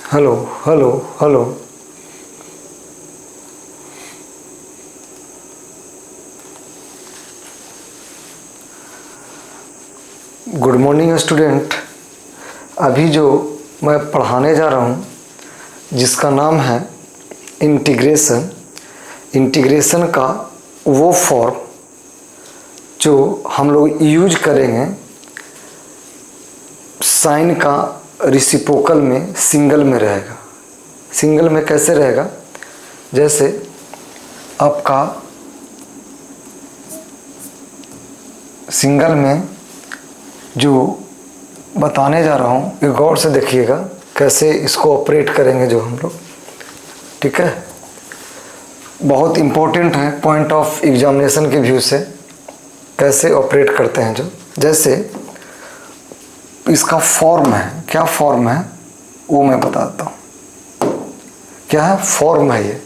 Hello hello hello. Good morning student. अभी जो मैं पढ़ाने जा रहा हूँ जिसका नाम है इंटीग्रेशन। इंटीग्रेशन का वो फॉर्म जो हम लोग यूज करेंगे साइन का रेसिप्रोकल में सिंगल में रहेगा। सिंगल में कैसे रहेगा? जैसे आपका सिंगल में जो बताने जा रहा हूँ ये गौर से देखिएगा कैसे इसको ऑपरेट करेंगे जो हम लोग, ठीक है। बहुत इम्पोर्टेंट है पॉइंट ऑफ एग्जामिनेशन के व्यू से कैसे ऑपरेट करते हैं। जो जैसे इसका फॉर्म है, क्या फॉर्म है वो मैं बताता हूँ। क्या है फॉर्म है, ये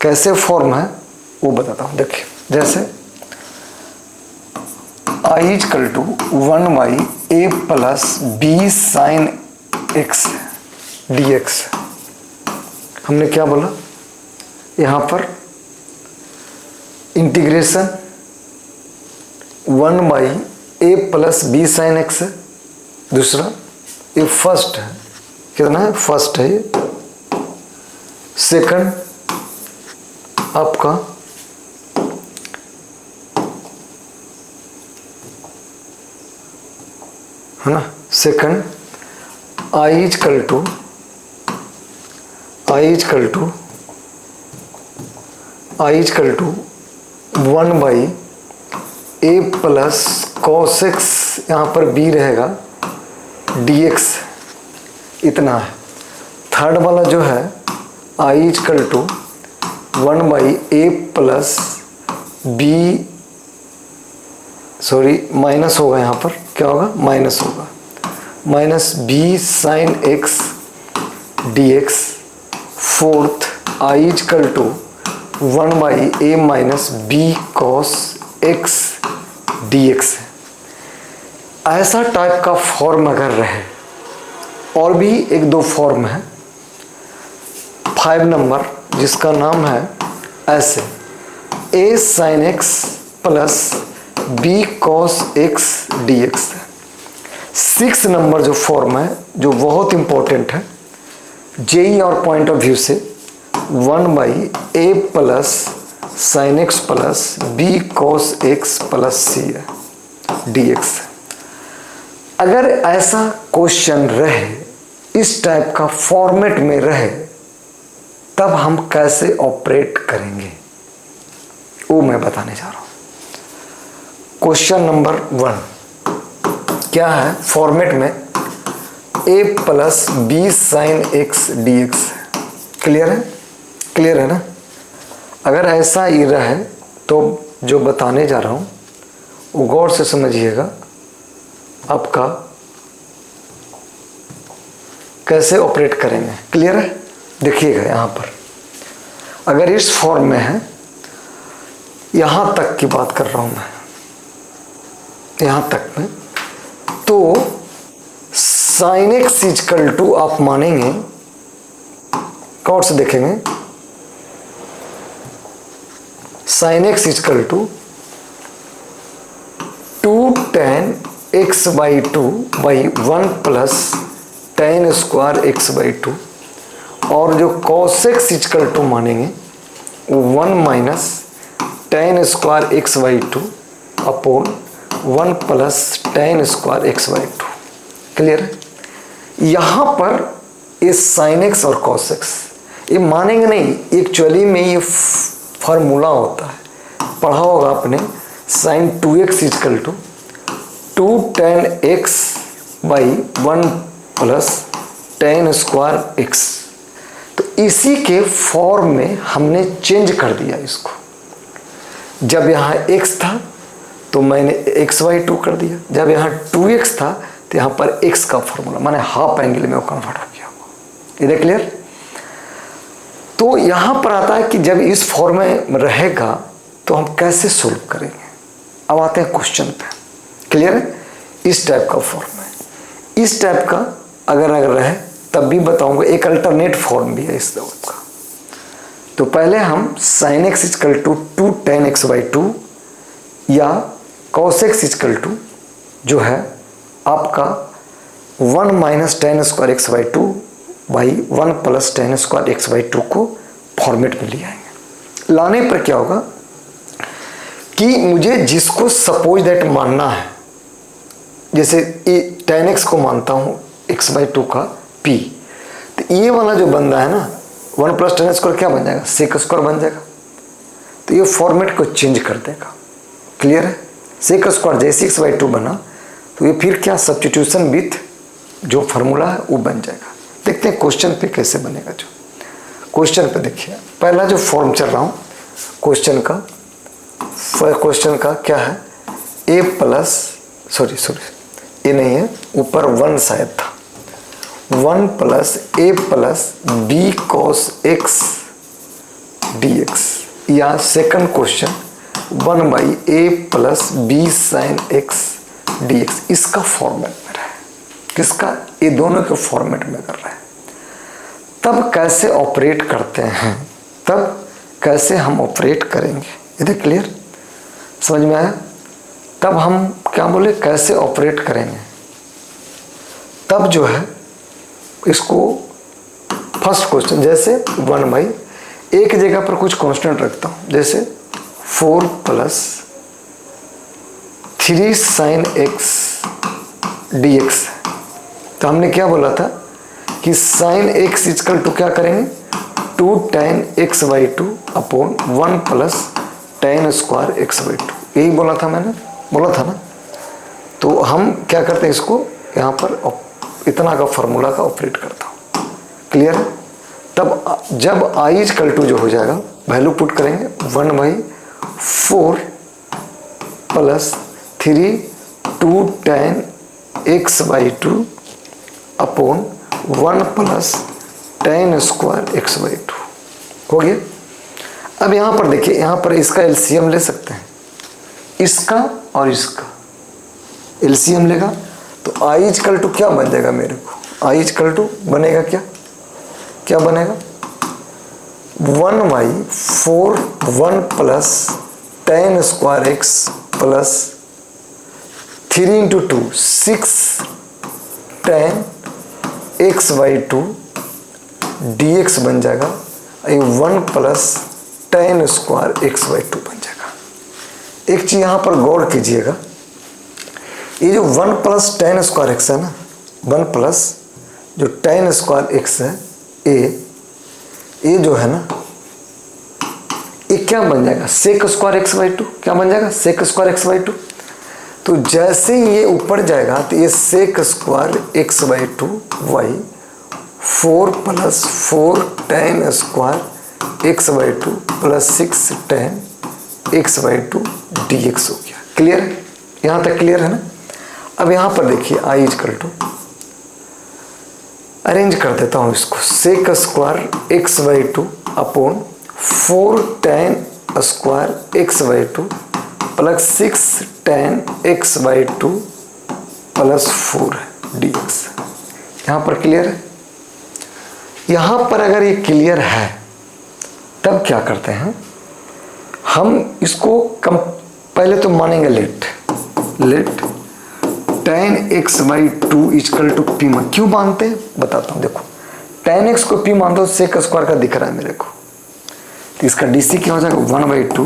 कैसे फॉर्म है वो बताता हूँ। देखिए जैसे I is equal to 1/a plus b sine x dx। हमने क्या बोला यहाँ पर? Integration 1/a plus b sine x है। दूसरा ये फर्स्ट है, कितना है? फर्स्ट है ये। सेकंड आपका है ना, second I is equal to 1/a plus cos x, यहाँ पर b रहेगा dx, इतना है। थर्ड वाला जो है I is equal to 1/a plus b, sorry minus होगा, यहाँ पर क्या होगा? माइनस होगा, minus b sine x dx। Fourth I is equal to 1/a minus b cos x dx। ऐसा टाइप का फॉर्म अगर रहे, और भी एक दो फॉर्म है 5 नंबर जिसका नाम है ऐसे a sine x plus b cos x dx। 6 नंबर जो फॉर्म है जो बहुत इंपॉर्टेंट है जेई और पॉइंट ऑफ व्यू से 1/a plus sign x plus b cos x plus c है dx। अगर ऐसा क्वेश्चन रहे, इस टाइप का फॉर्मेट में रहे, तब हम कैसे ऑपरेट करेंगे वो मैं बताने जा रहा हूं। क्वेश्चन नंबर 1 क्या है? फॉर्मेट में a plus b sine x dx। Clear है? क्लियर है ना? अगर ऐसा ही रहे तो जो बताने जा रहा हूं वो गौर से समझिएगा, आपका कैसे ऑपरेट करेंगे। क्लियर है? देखिएगा यहाँ पर अगर इस फॉर्म में है, यहाँ तक की बात कर रहा हूँ मैं, यहाँ तक में, तो साइन एक्स इजकल टू आप मानेंगे, कौन से देखेंगे, sine x is equal to 2 tan x/2/1 plus tan square x/2। और जो cos x इजकल टू मानेंगे वो 1 minus tan square x/2 upon 1 plus tan square x/2। Clear है? यहाँ पर ये साइन एक्स और कॉस एक्स ये मानेंगे नहीं, एक्चुअली में ये फार्मूला होता है, पढ़ा होगा आपने। Sine 2x is equal to 2 tan x/1 plus tan square x। तो इसी के फॉर्म में हमने चेंज कर दिया इसको। जब यहाँ x था तो मैंने x/2 कर दिया, जब यहाँ 2x था तो यहाँ पर x का फॉर्मूला मैंने हाफ एंगल में वो कन्वर्ट हो गया। ये क्लियर? तो यहाँ पर आता है कि जब इस फॉर्म में रहेगा तो हम कैसे सोल्व करेंगे। अब आते हैं क्वेश्चन पे। क्लियर है? इस टाइप का फॉर्म है, इस टाइप का अगर रहे तब भी बताऊंगा, एक अल्टरनेट फॉर्म भी है इस का। तो पहले हम sin x is equal to 2 tan x by 2 या cos x इजकल टू जो है आपका 1 minus ten square x by 2 by 1 plus ten square x by 2 को फॉर्मेट में ले आएंगे। लाने पर क्या होगा कि मुझे जिसको सपोज दैट मानना है, जैसे टेन एक्स को मानता हूँ एक्स बाई 2 का p, तो ये वाला जो बंदा है ना 1 प्लस टेन स्क्वायर क्या बन जाएगा, सेक स्क्वायर बन जाएगा। तो ये फॉर्मेट को चेंज कर देगा। क्लियर है? सेक स्क्वायर जैसे एक्स बाई 2 बना तो ये फिर क्या सब्स्टिट्यूशन विथ जो फार्मूला है वो बन जाएगा। देखते हैं क्वेश्चन पे कैसे बनेगा। जो क्वेश्चन पे देखिए, पहला जो फॉर्म चल रहा हूँ क्वेश्चन का क्या है, ए प्लस सॉरी ए नहीं है, ऊपर 1 शायद था, 1 plus A plus B cos x d x, या second question 1 by A plus B sine x d x, इसका फॉर्मेट में रहा है। किसका? ये दोनों के फॉर्मेट में कर रहा है। तब कैसे ऑपरेट करते हैं, तब कैसे हम ऑपरेट करेंगे, इधर क्लियर समझ में आया? तब हम क्या बोले, कैसे ऑपरेट करेंगे। तब जो है इसको फर्स्ट क्वेश्चन जैसे 1 बाई एक जगह पर कुछ कांस्टेंट रखता हूँ, जैसे 4 plus 3 sign x d x. तो हमने क्या बोला था कि साइन एक्स इजकल टू क्या करेंगे, 2 tan x by 2 upon 1 plus tan square x by 2, यही बोला था मैंने, बोला था ना। तो हम क्या करते हैं, इसको यहाँ पर इतना का फार्मूला का ऑपरेट करता हूँ। क्लियर है? तब जब आई इजकल टू जो हो जाएगा वैल्यू पुट करेंगे 1 by 4 plus 3 2 tan x by 2 upon 1 plus tan square x by 2 हो गया। अब यहाँ पर देखिए, यहाँ पर इसका एलसीएम ले सकते हैं, इसका और इसका एलसीएम लेगा तो आई इजकल टू क्या बन जाएगा मेरे को, आई इजकल टू बनेगा क्या बनेगा 1 by 4 1 plus tan square x plus 3 into 2 6 tan x by 2 d x बन जाएगा, 1 plus tan square x by 2 बन जाएगा। एक चीज यहाँ पर गौर कीजिएगा, ये जो 1 प्लस tan स्क्वायर एक्स है ना, 1 प्लस जो tan स्क्वायर एक्स है ये जो है ना, ये क्या बन जाएगा, सेक स्क्वायर एक्स बाई 2, क्या बन जाएगा, सेक स्क्वायर एक्स बाई 2। तो जैसे ही ये ऊपर जाएगा तो ये sec square x by 2 by 4 plus 4 tan square x by 2 plus 6 tan x by 2 d x हो गया। क्लियर है? यहाँ तक क्लियर है ना। अब यहाँ पर देखिए आई इजकल टू अरेंज कर देता हूँ इसको, sec square x by 2 upon 4 tan square x by 2 plus 6 tan x by 2 plus 4 d x. यहाँ पर क्लियर है? यहाँ पर अगर ये क्लियर है तब क्या करते हैं हम इसको पहले तो मानेंगे let tan x by 2 is equal to P. क्यों मानते हैं बताता हूँ। देखो tan एक्स को पी मानते हो, सेक स्क्वायर का दिख रहा है मेरे को, तो इसका डीसी क्या हो जाएगा 1 बाई 2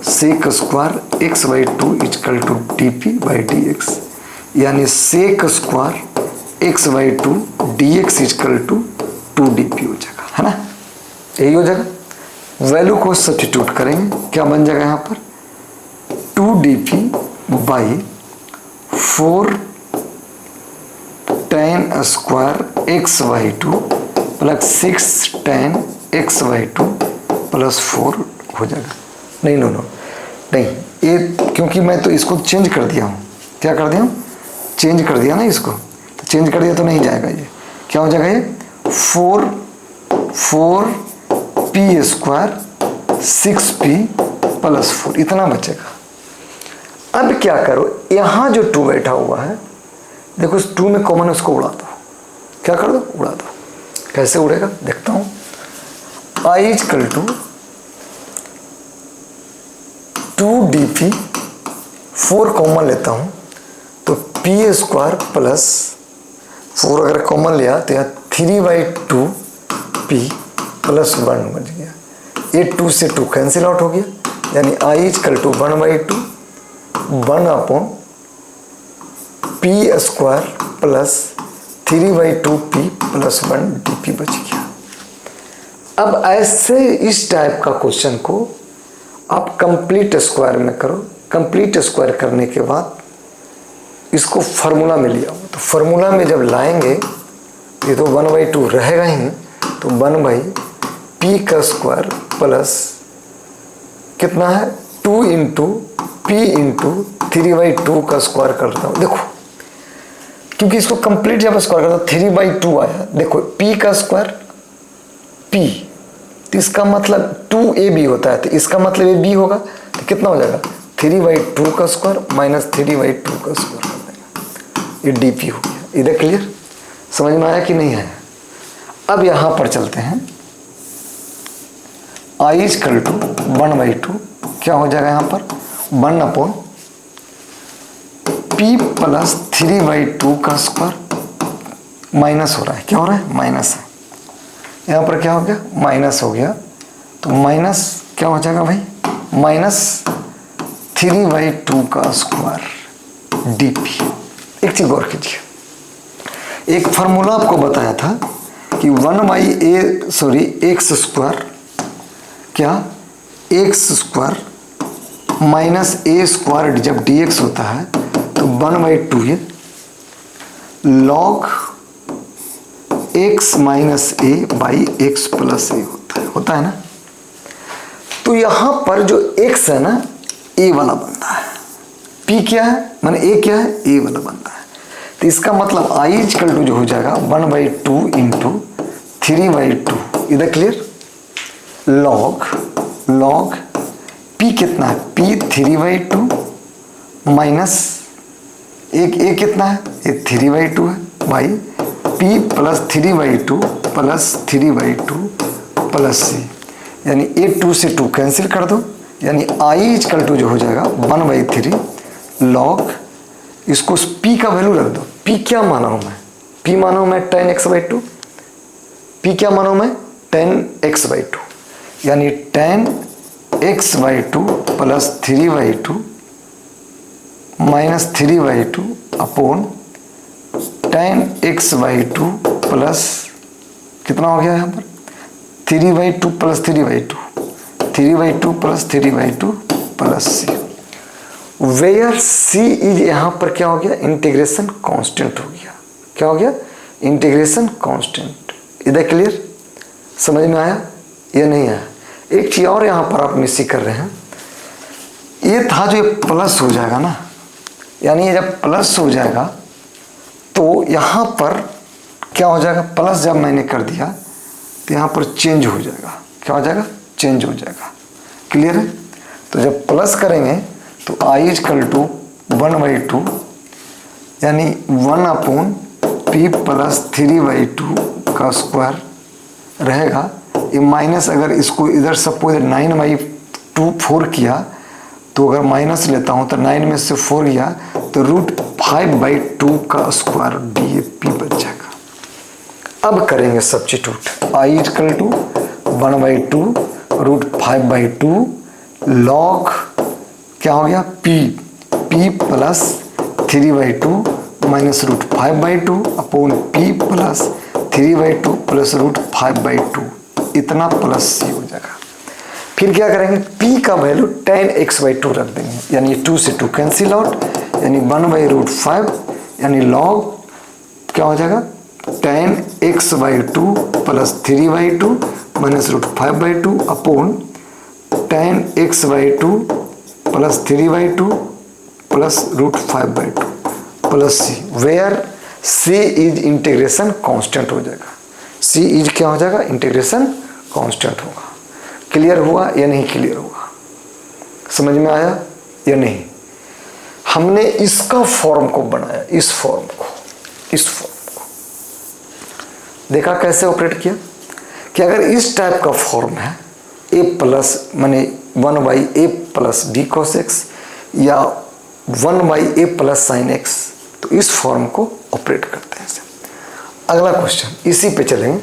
sec square x by 2 is equal to d p by d x, यानी sec square x by 2 d x is equal to 2 d p हो जाएगा, है ना, यही हो जाएगा। वैल्यू को सब्स्टिट्यूट करेंगे, क्या बन जाएगा यहाँ पर 2 d p by 4 tan square x by 2 plus 6 tan x by 2 plus 4 हो जाएगा। नहीं, ये क्योंकि मैं तो इसको चेंज कर दिया हूँ, क्या कर दिया हूँ, चेंज कर दिया ना इसको, तो चेंज कर दिया तो नहीं जाएगा, ये क्या हो जाएगा, ये 4 पी स्क्वायर 6p प्लस 4 इतना बचेगा। अब क्या करो, यहाँ जो 2 बैठा हुआ है देखो, इस 2 में कॉमन उसको उड़ा दो, क्या कर दो, उड़ा दो। कैसे उड़ेगा देखता हूँ। आई इजकल टू 2dp, 4 कॉमन लेता हूँ तो पी स्क्वायर प्लस 4 अगर कॉमन लिया तो यहाँ 3/2p प्लस 1 बच गया। ये 2 से 2 कैंसिल आउट हो गया, यानी I is equal to 1/2 1 upon p square plus 3/2p plus 1 dp बच गया। अब ऐसे इस टाइप का क्वेश्चन को आप कंप्लीट स्क्वायर में करो। कंप्लीट स्क्वायर करने के बाद इसको फार्मूला में लिया, तो फार्मूला में जब लाएंगे ये तो 1/2 रहेगा ही, तो 1/p का स्क्वायर प्लस कितना है 2 इंटू पी इंटू 3/2 का स्क्वायर करता हूँ। देखो क्योंकि इसको कंप्लीट जब स्क्वायर करता 3/2 आया, देखो p का स्क्वायर p, तो इसका मतलब 2ab होता है, तो इसका मतलब ये b होगा, तो कितना हो जाएगा 3/2 का स्क्वायर माइनस 3/2 का स्क्वायर कर देगा, ये dp हो गया। इधर क्लियर, समझ में आया कि नहीं आया? अब यहां पर चलते हैं, i इजकल टू 1/2 क्या हो जाएगा यहाँ पर 1 अपॉन p प्लस 3/2 का स्क्वायर माइनस हो रहा है, क्या हो रहा है माइनस है, यहाँ पर क्या हो गया माइनस हो गया, तो माइनस क्या हो जाएगा भाई माइनस 3/2 का स्क्वायर dp। एक चीज गौर कीजिए, एक फार्मूला आपको बताया था कि 1/x स्क्वायर क्या x square minus a square जब dx होता है तो 1/2 ये log x minus a by x plus a होता है ना। तो यहां पर जो x है ना a वाला बनता है, p क्या है माने a क्या है a वाला बनता है, तो इसका मतलब i इजकल टू जो हो जाएगा 1/2 इंटू 3/2, इधर क्लियर, log p कितना है p 3/2 माइनस एक a कितना है ये 3/2 है by p plus 3/2 plus 3/2 plus c, यानी a 2 से 2 कैंसिल कर दो, यानी i इजकल टू जो हो जाएगा 1/3 log, इसको p का वैल्यू रख दो, p क्या माना हूं मैं p माना हूं मैं 10x/2, p क्या माना हूं मैं 10x/2, यानी 10x/2 plus 3/2 minus 3/2 upon 10x/2 plus कितना हो गया यहाँ पर 3/2 plus 3/2 plus 3/2 plus c, where c is यहाँ पर क्या हो गया इंटीग्रेशन कांस्टेंट हो गया, क्या हो गया इंटीग्रेशन कांस्टेंट। इधर क्लियर, समझ में आया या नहीं आया? एक चीज और यहाँ पर आप मिस कर रहे हैं, ये था जो ये प्लस हो जाएगा ना, यानी ये जब प्लस हो जाएगा तो यहाँ पर क्या हो जाएगा, प्लस जब मैंने कर दिया तो यहाँ पर चेंज हो जाएगा, क्या हो जाएगा चेंज हो जाएगा, क्लियर है? तो जब प्लस करेंगे तो i इजकल टू 1/2 यानी 1 अपॉन p प्लस 3/2 का स्क्वायर रहेगा, ये माइनस अगर इसको इधर सपोज 9/2 4 किया तो अगर माइनस लेता हूँ तो 9 में से 4 गया तो √5/2 का स्क्वायर dp बच जाएगा। अब करेंगे substitute, i is equal to 1/2 √5/2 log क्या हो गया p plus 3/2 minus √5/2 upon p plus 3/2 plus √5/2, इतना प्लस c हो जाएगा। फिर क्या करेंगे p का वैल्यू 10x/2 रख देंगे, यानी 2 से 2 कैंसिल आउट, यानी 1/5 यानी log क्या हो जाएगा 10x/2 plus 3/2 minus √5/2 upon 10x/2 plus 3/2 plus √5/2 plus c, where c is integration constant हो जाएगा, c इज क्या हो जाएगा इंटीग्रेशन कांस्टेंट होगा। क्लियर हुआ या नहीं क्लियर हुआ, समझ में आया या नहीं? हमने इसका फॉर्म को बनाया, इस फॉर्म को देखा कैसे ऑपरेट किया कि अगर इस टाइप का फॉर्म है ए प्लस माने 1/a plus B cos x या 1/a प्लस साइन एक्स, तो इस फॉर्म को ऑपरेट करते हैं। अगला क्वेश्चन इसी पे चलेंगे।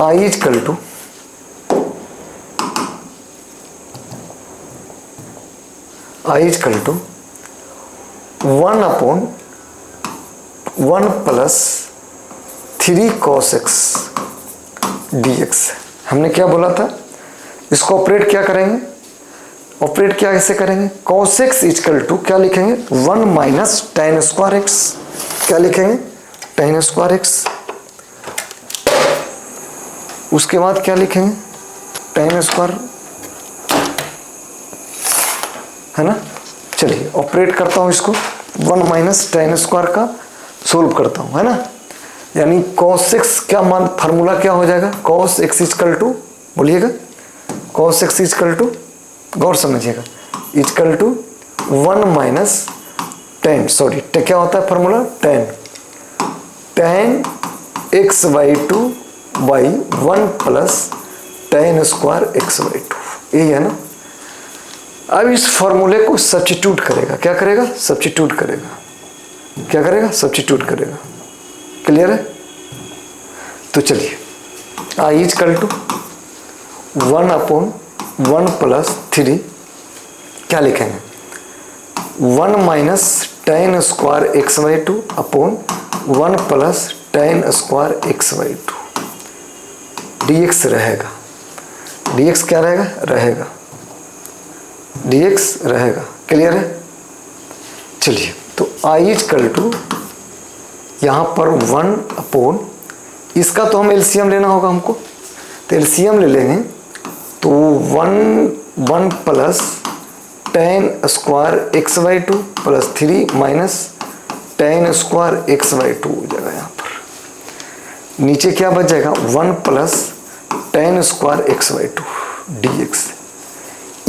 I equal to I 1/1 plus 3 cos x dx। हमने क्या बोला था, इसको ऑपरेट क्या करेंगे, ऑपरेट क्या ऐसे करेंगे, cos x इक्वल टू क्या लिखेंगे 1 माइनस tan स्क्वायर एक्स, क्या लिखेंगे tan स्क्वायर एक्स, उसके बाद क्या लिखेंगे tan स्क्वायर, है ना। चलिए ऑपरेट करता हूँ इसको, 1 माइनस tan स्क्वायर का सोल्व करता हूँ, है ना। यानी cos x क्या मान, फार्मूला क्या हो जाएगा, cos x इक्वल टू, बोलिएगा cos x इक्वल टू, गौर समझिएगा, equal to 1 minus tan, sorry क्या होता है formula, tan x/2 by 1 plus tan square x/2, यही है ना। अब इस फॉर्मूले को सब्स्टिट्यूट करेगा, क्या करेगा, सब्स्टिट्यूट करेगा, क्या करेगा, सब्स्टिट्यूट करेगा। क्लियर है। तो चलिए I इक्वल टू 1/1 प्लस 3 क्या लिखेंगे 1 minus tan square x/2 upon 1 plus tan square x/2 dx रहेगा, dx क्या रहेगा, रहेगा dx रहेगा। क्लियर है। चलिए तो I इक्वल टू यहाँ पर 1 अपॉन, इसका तो हम एलसीएम लेना होगा हमको, तो एलसीएम ले लेंगे, तो 1 plus tan square x/2 plus 3 minus tan square x/2 हो जाएगा। यहाँ पर नीचे क्या बच जाएगा 1 plus tan square x/2 dx।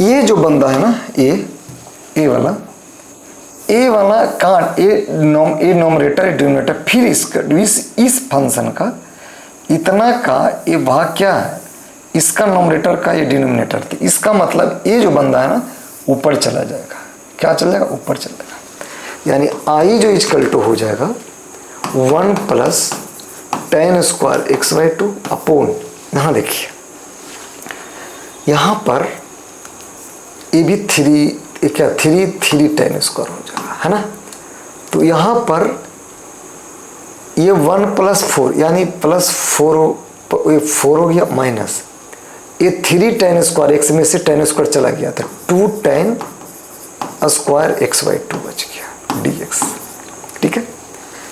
ये जो बंदा है ना, ए वाला काट, ए नोमरेटर डिनोमिनेटर, फिर इसका इस फंक्शन का इतना का ये भाग क्या है, इसका नोमरेटर का ये डिनोमिनेटर थी, इसका मतलब ये जो बंदा है ना ऊपर चला जाएगा, क्या चला जाएगा, ऊपर चला जाएगा। यानी I जो इक्वल टू हो जाएगा 1 plus tan square x/2 upon, यहाँ देखिए यहाँ पर ये भी 3 क्या 3 tan स्क्वायर हो जाएगा, है ना। तो यहाँ पर ये 1 प्लस 4 यानी प्लस 4 हो गया, माइनस ये 3 tan स्क्वायर x में से tan स्क्वायर चला गया था, 2 tan स्क्वायर x/2 बच गया dx। ठीक है।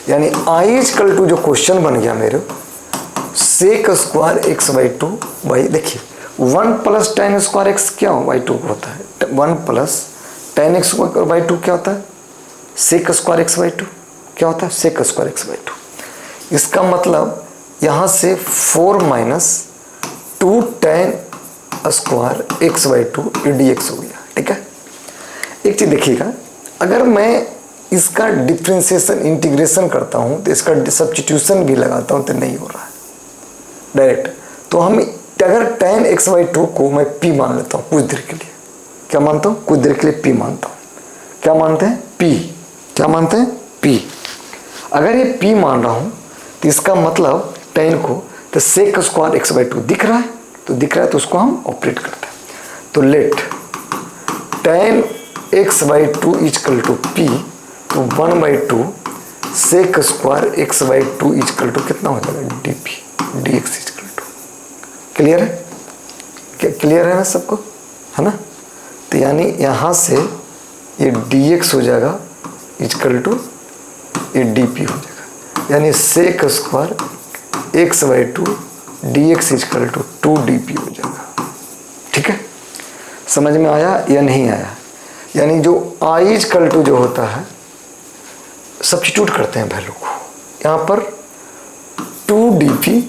यानी I इक्वल टू जो क्वेश्चन बन गया मेरे, सेक स्क्वायर x/2 बाई, देखिए 1 प्लस tan स्क्वायर x क्या हो, y2 होता है, 1 प्लस tan x/2 क्या होता है, सेक स्क्वायर x/2 क्या होता है, सेक स्क्वायर x/2। इसका मतलब यहाँ से 4 minus 2 tan square x/2 dx हो गया। ठीक है। एक चीज़ देखिएगा, अगर मैं इसका डिफ्रेंशिएशन इंटीग्रेशन करता हूँ तो इसका सब्स्टिट्यूशन भी लगाता हूँ तो नहीं हो रहा है डायरेक्ट। तो हम अगर tan x/2 को मैं p मान लेता हूँ कुछ देर के लिए, क्या मानता हूँ, कुछ देर के लिए p मानता हूँ, क्या मानते हैं p, क्या मानते हैं p। अगर ये p मान रहा हूँ तो इसका मतलब tan को, तो सेक स्क्वायर x/2 दिख रहा है, तो दिख रहा है तो उसको हम ऑपरेट करते हैं। तो let tan x/2 equal to p, तो 1/2 सेक स्क्वायर x/2 इक्वल टू कितना हो जाएगा dp dx equal to. Clear है, क्या क्लियर है ना सबको, है ना। तो यानी यहाँ से ये dx हो जाएगा इक्वल टू ये dp हो जाएगा, यानी sec square x/2 dx equal to 2dp हो जाएगा। ठीक है, समझ में आया या नहीं आया। यानी जो I इक्वल टू जो होता है, सब्स्टिट्यूट करते हैं वैल्यू को, यहाँ पर 2dp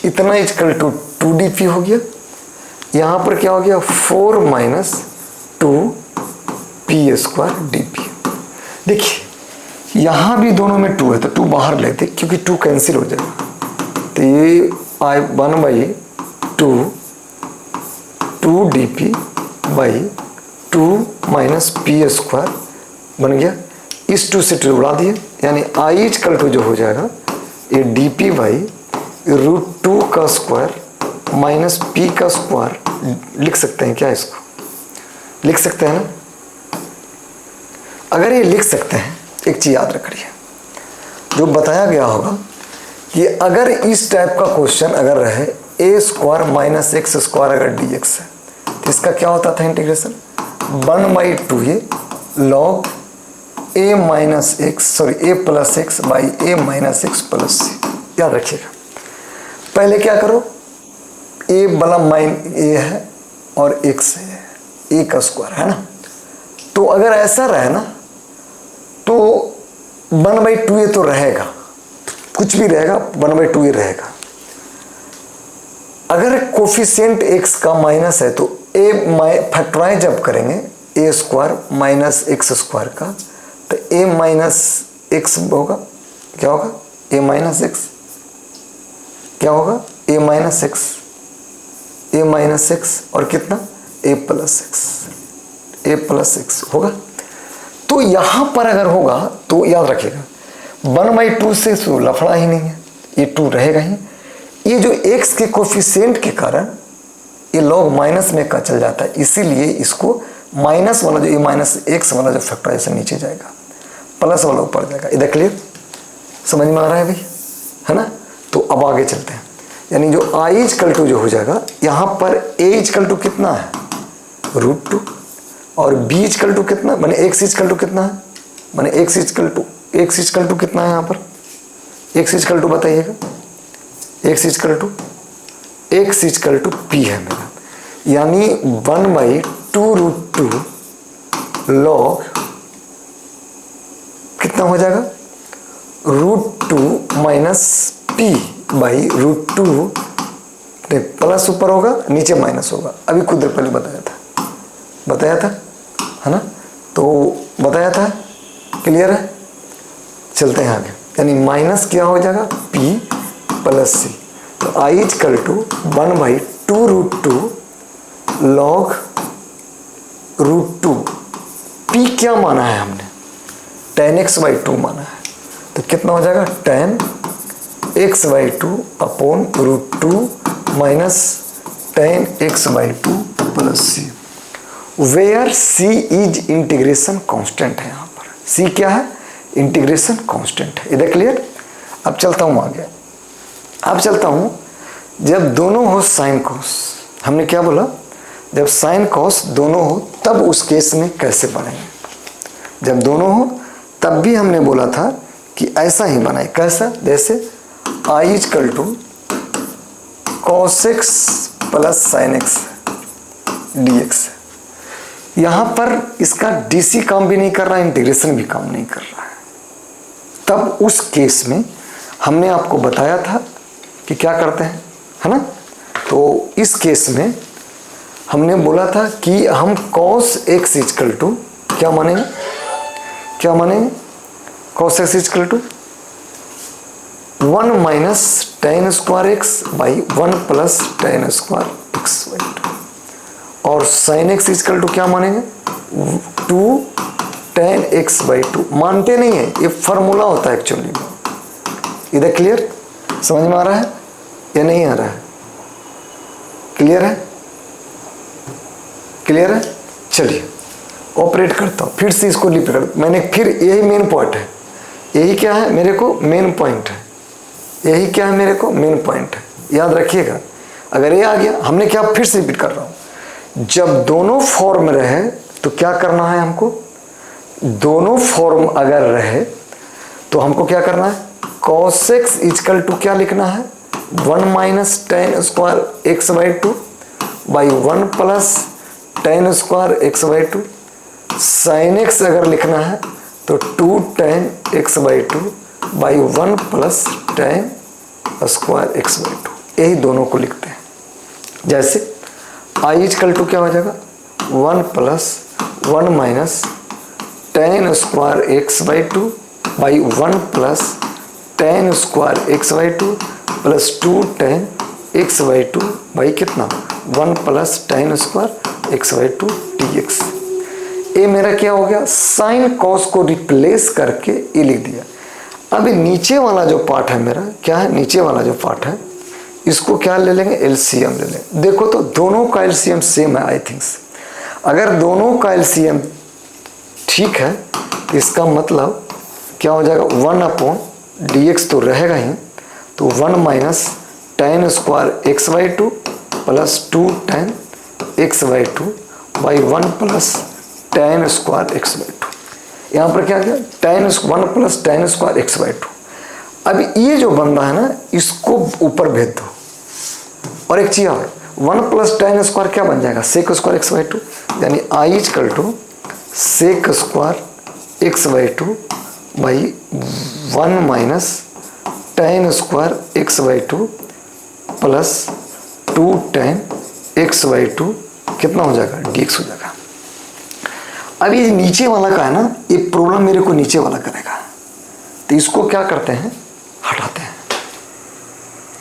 इतना इक्वल टू 2dp हो गया, यहाँ पर क्या हो गया 4 माइनस 2p स्क्वायर dp। देखिए यहाँ भी दोनों में 2 है तो 2 बाहर लेते क्योंकि 2 कैंसिल हो जाएगा, तो ये आई 1/2 dp by 2 minus P square बन गया। इस 2 से 2 उड़ा दिए, यानी आई इक्वल टू जो हो जाएगा ये dp बाई √2 का स्क्वायर माइनस पी का स्क्वायर। लिख सकते हैं क्या इसको? लिख सकते हैं ना? अगर ये लिख सकते हैं, एक चीज़ याद रखिए, जो बताया गया होगा कि अगर इस टाइप का क्वेश्चन अगर रहे A square minus x square अगर dx है, तो इसका क्या होता था integration? 1/2 log A minus x sorry A plus x by A minus x plus c. याद रखिएगा, पहले क्या करो, ए वाला माइन ए है और एक्स है, ए का स्क्वायर है ना। तो अगर ऐसा रहे ना तो 1/2 तो रहेगा, कुछ भी रहेगा 1/2 रहेगा। अगर कोफिशिएंट एक्स का माइनस है तो ए फैक्टराइज जब करेंगे ए स्क्वायर माइनस एक्स स्क्वायर का, तो ए माइनस एक्स होगा, क्या होगा? ए माइनस एक्स क्या होगा? ए माइनस एक्स, ए माइनस एक्स और कितना? ए प्लस एक्स, ए प्लस एक्स होगा। तो यहां पर अगर होगा तो याद रखिएगा 1/2 से तो लफड़ा ही नहीं है, ये 2 रहेगा ही। ये जो x के कोफिशिएंट के कारण ये लॉग माइनस में का चल जाता है, इसीलिए इसको माइनस वाला जो ये माइनस एक्स वाला जो फैक्टराइजेशन नीचे जाएगा, प्लस वाला ऊपर जाएगा। इधर क्लियर समझ में आ रहा है भाई, है ना? तो अब आगे चलते हैं, यानी जो i इक्वल टू जो हो जाएगा यहाँ पर a इक्वल टू कितना है? √2 और b इक्वल टू कितना माने x इक्वल टू कितना है? माने x इक्वल टू कितना है यहाँ पर? x इक्वल टू बताइएगा, x इक्वल टू p है मेरा, यानी 1/2 √2 लॉग कितना हो जाएगा? √2 माइनस p बाई √2, प्लस ऊपर होगा नीचे माइनस होगा। अभी कुछ देर पहले बताया था है ना? तो बताया था, क्लियर है? चलते हैं आगे, यानी माइनस क्या हो जाएगा? p plus c. तो i equal to 1/2 √2 log √2, p क्या माना है हमने? tan x/2 माना है, तो कितना हो जाएगा? tan x/2 upon √2 minus tan x/2 plus c, where c is integration constant है। यहाँ पर c क्या है? इंटीग्रेशन कांस्टेंट है। इधर क्लियर? अब चलता हूँ आगे, अब चलता हूँ जब दोनों हो साइन कॉस, हमने क्या बोला? जब साइन कॉस दोनों हो तब उस केस में कैसे बनाएंगे? जब दोनों हो तब भी हमने बोला था कि ऐसा ही बनाए। कैसा? जैसे i equal to cos x plus sine x dx। यहाँ पर इसका dc काम भी नहीं कर रहा है, इंटीग्रेशन भी काम नहीं कर रहा है। तब उस केस में हमने आपको बताया था कि क्या करते हैं, है ना? तो इस केस में हमने बोला था कि हम cos x इक्वल टू क्या मानेंगे? क्या मानेंगे? cos x equal to 1 minus tan square x by 1 plus tan square x/2, और sin x इक्वल टू क्या मानेंगे? 2 tan x/2। मानते नहीं है, ये फार्मूला होता है एक्चुअली में। इधर क्लियर? समझ में आ रहा है या नहीं आ रहा है? क्लियर है? क्लियर है? चलिए ऑपरेट करता हूँ, फिर से इसको लिप कर, मैंने फिर यही मेन पॉइंट है, यही क्या है मेरे को? मेन पॉइंट है। यही क्या है मेरे को? मेन पॉइंट है। याद रखिएगा, अगर ये आ गया, हमने क्या, फिर से रिपीट कर रहा हूँ, जब दोनों फॉर्म रहे तो क्या करना है हमको? दोनों फॉर्म अगर रहे तो हमको क्या करना है? cos x इक्वल टू क्या लिखना है? 1 minus tan square x/2 by 1 plus tan square x/2। sin x अगर लिखना है तो 2 tan x/2 by 1 plus tan square x/2। यही दोनों को लिखते हैं। जैसे i इक्वल टू क्या हो जाएगा? 1 plus 1 minus tan square x/2 by 1 plus tan square x/2 plus 2 tan x/2 by कितना 1 plus tan square x/2 dx। ये मेरा क्या हो गया, साइन कॉस को रिप्लेस करके ये लिख दिया। अभी नीचे वाला जो पार्ट है मेरा क्या है, नीचे वाला जो पार्ट है इसको क्या ले लेंगे, एलसीएम ले लेंगे। देखो तो दोनों का एलसीएम सेम है आई थिंक्स। अगर दोनों का एलसीएम ठीक है तो इसका मतलब क्या हो जाएगा 1/dx तो रहेगा ही, तो 1 minus tan square x/2 plus 2 tan x/2 by 1 plus tan square x/2। यहाँ पर क्या गया 1 प्लस tan स्क्वायर x/2। अब ये जो बंदा है ना इसको ऊपर भेज दो, और एक चीज और 1 प्लस tan स्क्वायर क्या बन जाएगा sec स्क्वायर x/2, यानी I equal to sec square x/2 by 1 minus tan square x/2 plus 2 tan x/2 कितना हो जाएगा dx हो जाएगा। अब ये नीचे वाला का है ना, ये प्रॉब्लम मेरे को नीचे वाला करेगा, तो इसको क्या करते हैं हटाते हैं,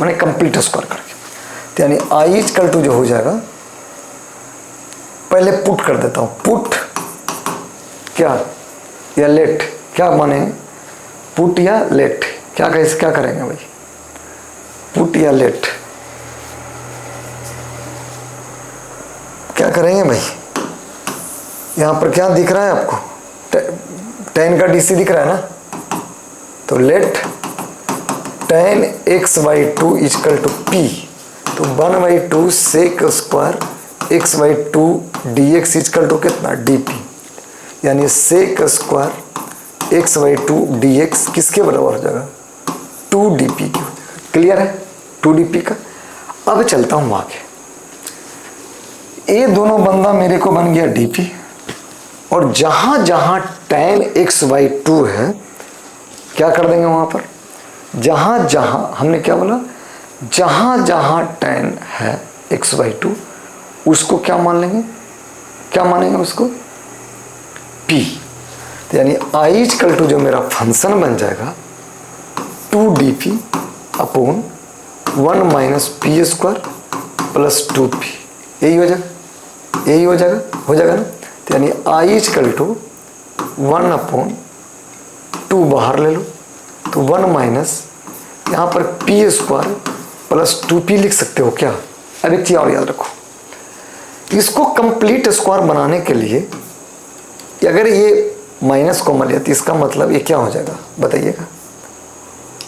मैंने कंप्लीट स्क्वायर करके, तो यानी आई इक्वल टू जो हो जाएगा, पहले पुट कर देता हूं, पुट क्या या लेट, क्या माने पुट या लेट, क्या करेंगे भाई, पुट या लेट क्या करेंगे भाई। यहां पर क्या दिख रहा है आपको, tan का डीसी दिख रहा है ना, तो let tan x/2 equal to p, तो 1/2 sec square x/2 dx equal to कितना dp, यानी sec स्क्वायर x/2 dx किसके बराबर हो जाएगा 2dp की हो जाएगा। क्लियर है 2dp का। अब चलता हूं आगे, ये दोनों बंदा मेरे को बन गया dp, और जहां जहां tan x/2 है क्या कर देंगे वहां पर, जहां जहां हमने क्या बोला, जहां जहां tan है x/2 उसको क्या मान लेंगे, क्या मानेंगे उसको p, तो यानी I इक्वल टू जो मेरा फंक्शन बन जाएगा 2dp upon 1 minus P square plus 2p, यही हो जाएगा, यही हो जाएगा ना। तो यानी I इक्वल टू 1/2 बाहर ले लो, तो 1 माइनस यहाँ पर पी स्क्वायर प्लस 2p लिख सकते हो क्या। अब एक चीज और याद रखो, इसको कंप्लीट स्क्वायर बनाने के लिए अगर ये माइनस कॉमन लिया तो इसका मतलब ये क्या हो जाएगा बताइएगा,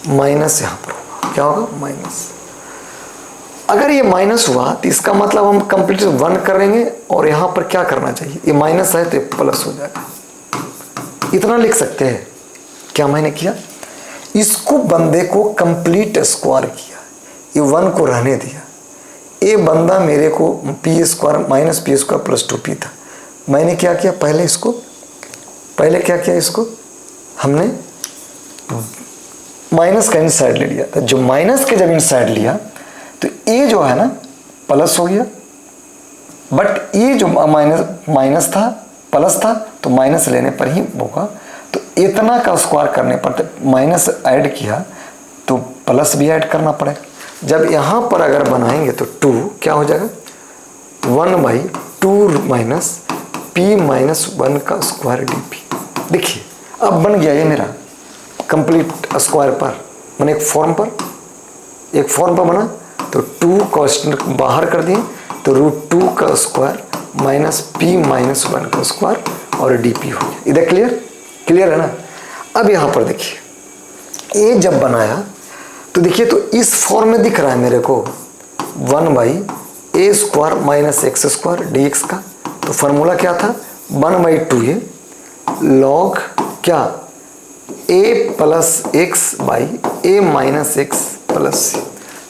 माइनस यहाँ पर होगा, क्या होगा माइनस। अगर ये माइनस हुआ तो इसका मतलब हम कंप्लीट 1 करेंगे, और यहाँ पर क्या करना चाहिए, ये माइनस है तो ये प्लस हो जाएगा, इतना लिख सकते हैं। क्या मैंने किया, इसको बंदे को कंप्लीट स्क्वायर किया, ये 1 को रहने दिया, ये बंदा मेरे को P square minus P square plus 2p था। मैंने क्या किया, पहले क्या किया, इसको हमने माइनस का इनसाइड ले लिया, तो जो माइनस के जब इनसाइड लिया तो ये जो है ना प्लस हो गया, बट ये जो माइनस था प्लस था, तो माइनस लेने पर ही होगा, तो इतना का स्क्वायर करने पर माइनस ऐड किया तो प्लस भी ऐड करना पड़ेगा। जब यहाँ पर अगर बनाएंगे तो 2 क्या हो जाएगा 1/2 माइनस p माइनस 1 का स्क्वायर dp। देखिए अब बन गया ये मेरा कंप्लीट स्क्वायर पर, मैंने एक फॉर्म पर बना, तो 2 कॉन्स्टेंट बाहर कर दिए, तो √2 का स्क्वायर माइनस p माइनस 1 का स्क्वायर और dp हो गया। इधर क्लियर है ना। अब यहाँ पर देखिए ये जब बनाया तो देखिए तो इस फॉर्म में दिख रहा है मेरे को 1/a square minus x square dx का, तो फार्मूला क्या था 1/2a लॉग क्या a plus x by a minus x plus c।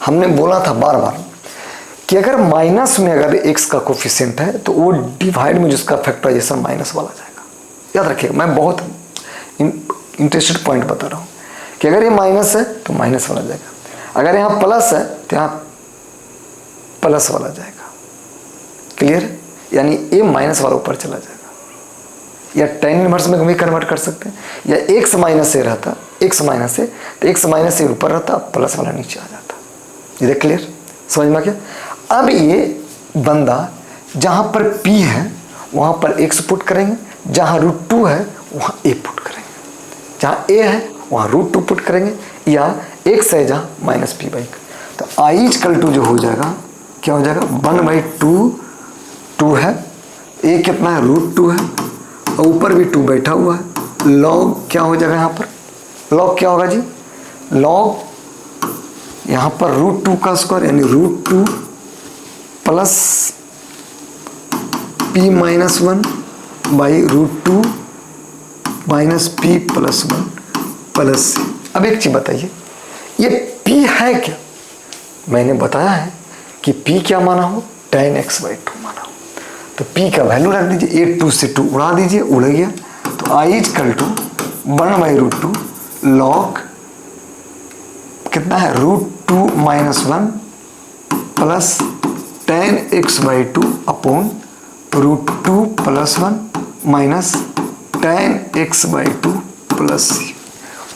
हमने बोला था बार बार कि अगर माइनस में अगर x का कोफिशिएंट है तो वो डिवाइड में जिसका फैक्टराइजेशन माइनस वाला जाएगा। याद रखिएगा, मैं बहुत इंटरेस्टेड पॉइंट बता रहा हूँ कि अगर ये माइनस है तो माइनस वाला जाएगा, अगर यहाँ प्लस है तो यहाँ प्लस वाला जाएगा। क्लियर है, यानी ये माइनस वाला ऊपर चला जाएगा, या tan इनवर्स में भी कन्वर्ट कर सकते हैं, या x माइनस से रहता x माइनस से तो x माइनस से ऊपर रहता प्लस वाला नीचे आ जाता। ये क्लियर, समझ में क्या। अब ये बंदा जहाँ पर P है वहाँ पर x पुट करेंगे, जहाँ √2 है वहाँ a पुट करेंगे, जहाँ a है वहाँ √2 पुट करेंगे, या x है जहाँ -p/। तो i = जो हो जाएगा क्या हो जाएगा 1/2, 2 है, a कितना है √2 है, और ऊपर भी 2 बैठा हुआ है। लॉग क्या हो जाएगा यहाँ पर, लॉग क्या होगा जी, लॉग यहाँ पर √2 का स्क्वायर यानी √2 plus p-1 by √2 minus p + 1 plus c। अब एक चीज बताइए, ये p है क्या, मैंने बताया है कि p क्या माना हो, tan x/2 माना हो। तो p का वैल्यू रख दीजिए, 8 2 से 2 उड़ा दीजिए, उड़ गया। तो i = 1/√2 लॉग कितना है √2 - 1 plus tan x/2 upon √2 + 1 minus tan x/2 plus c,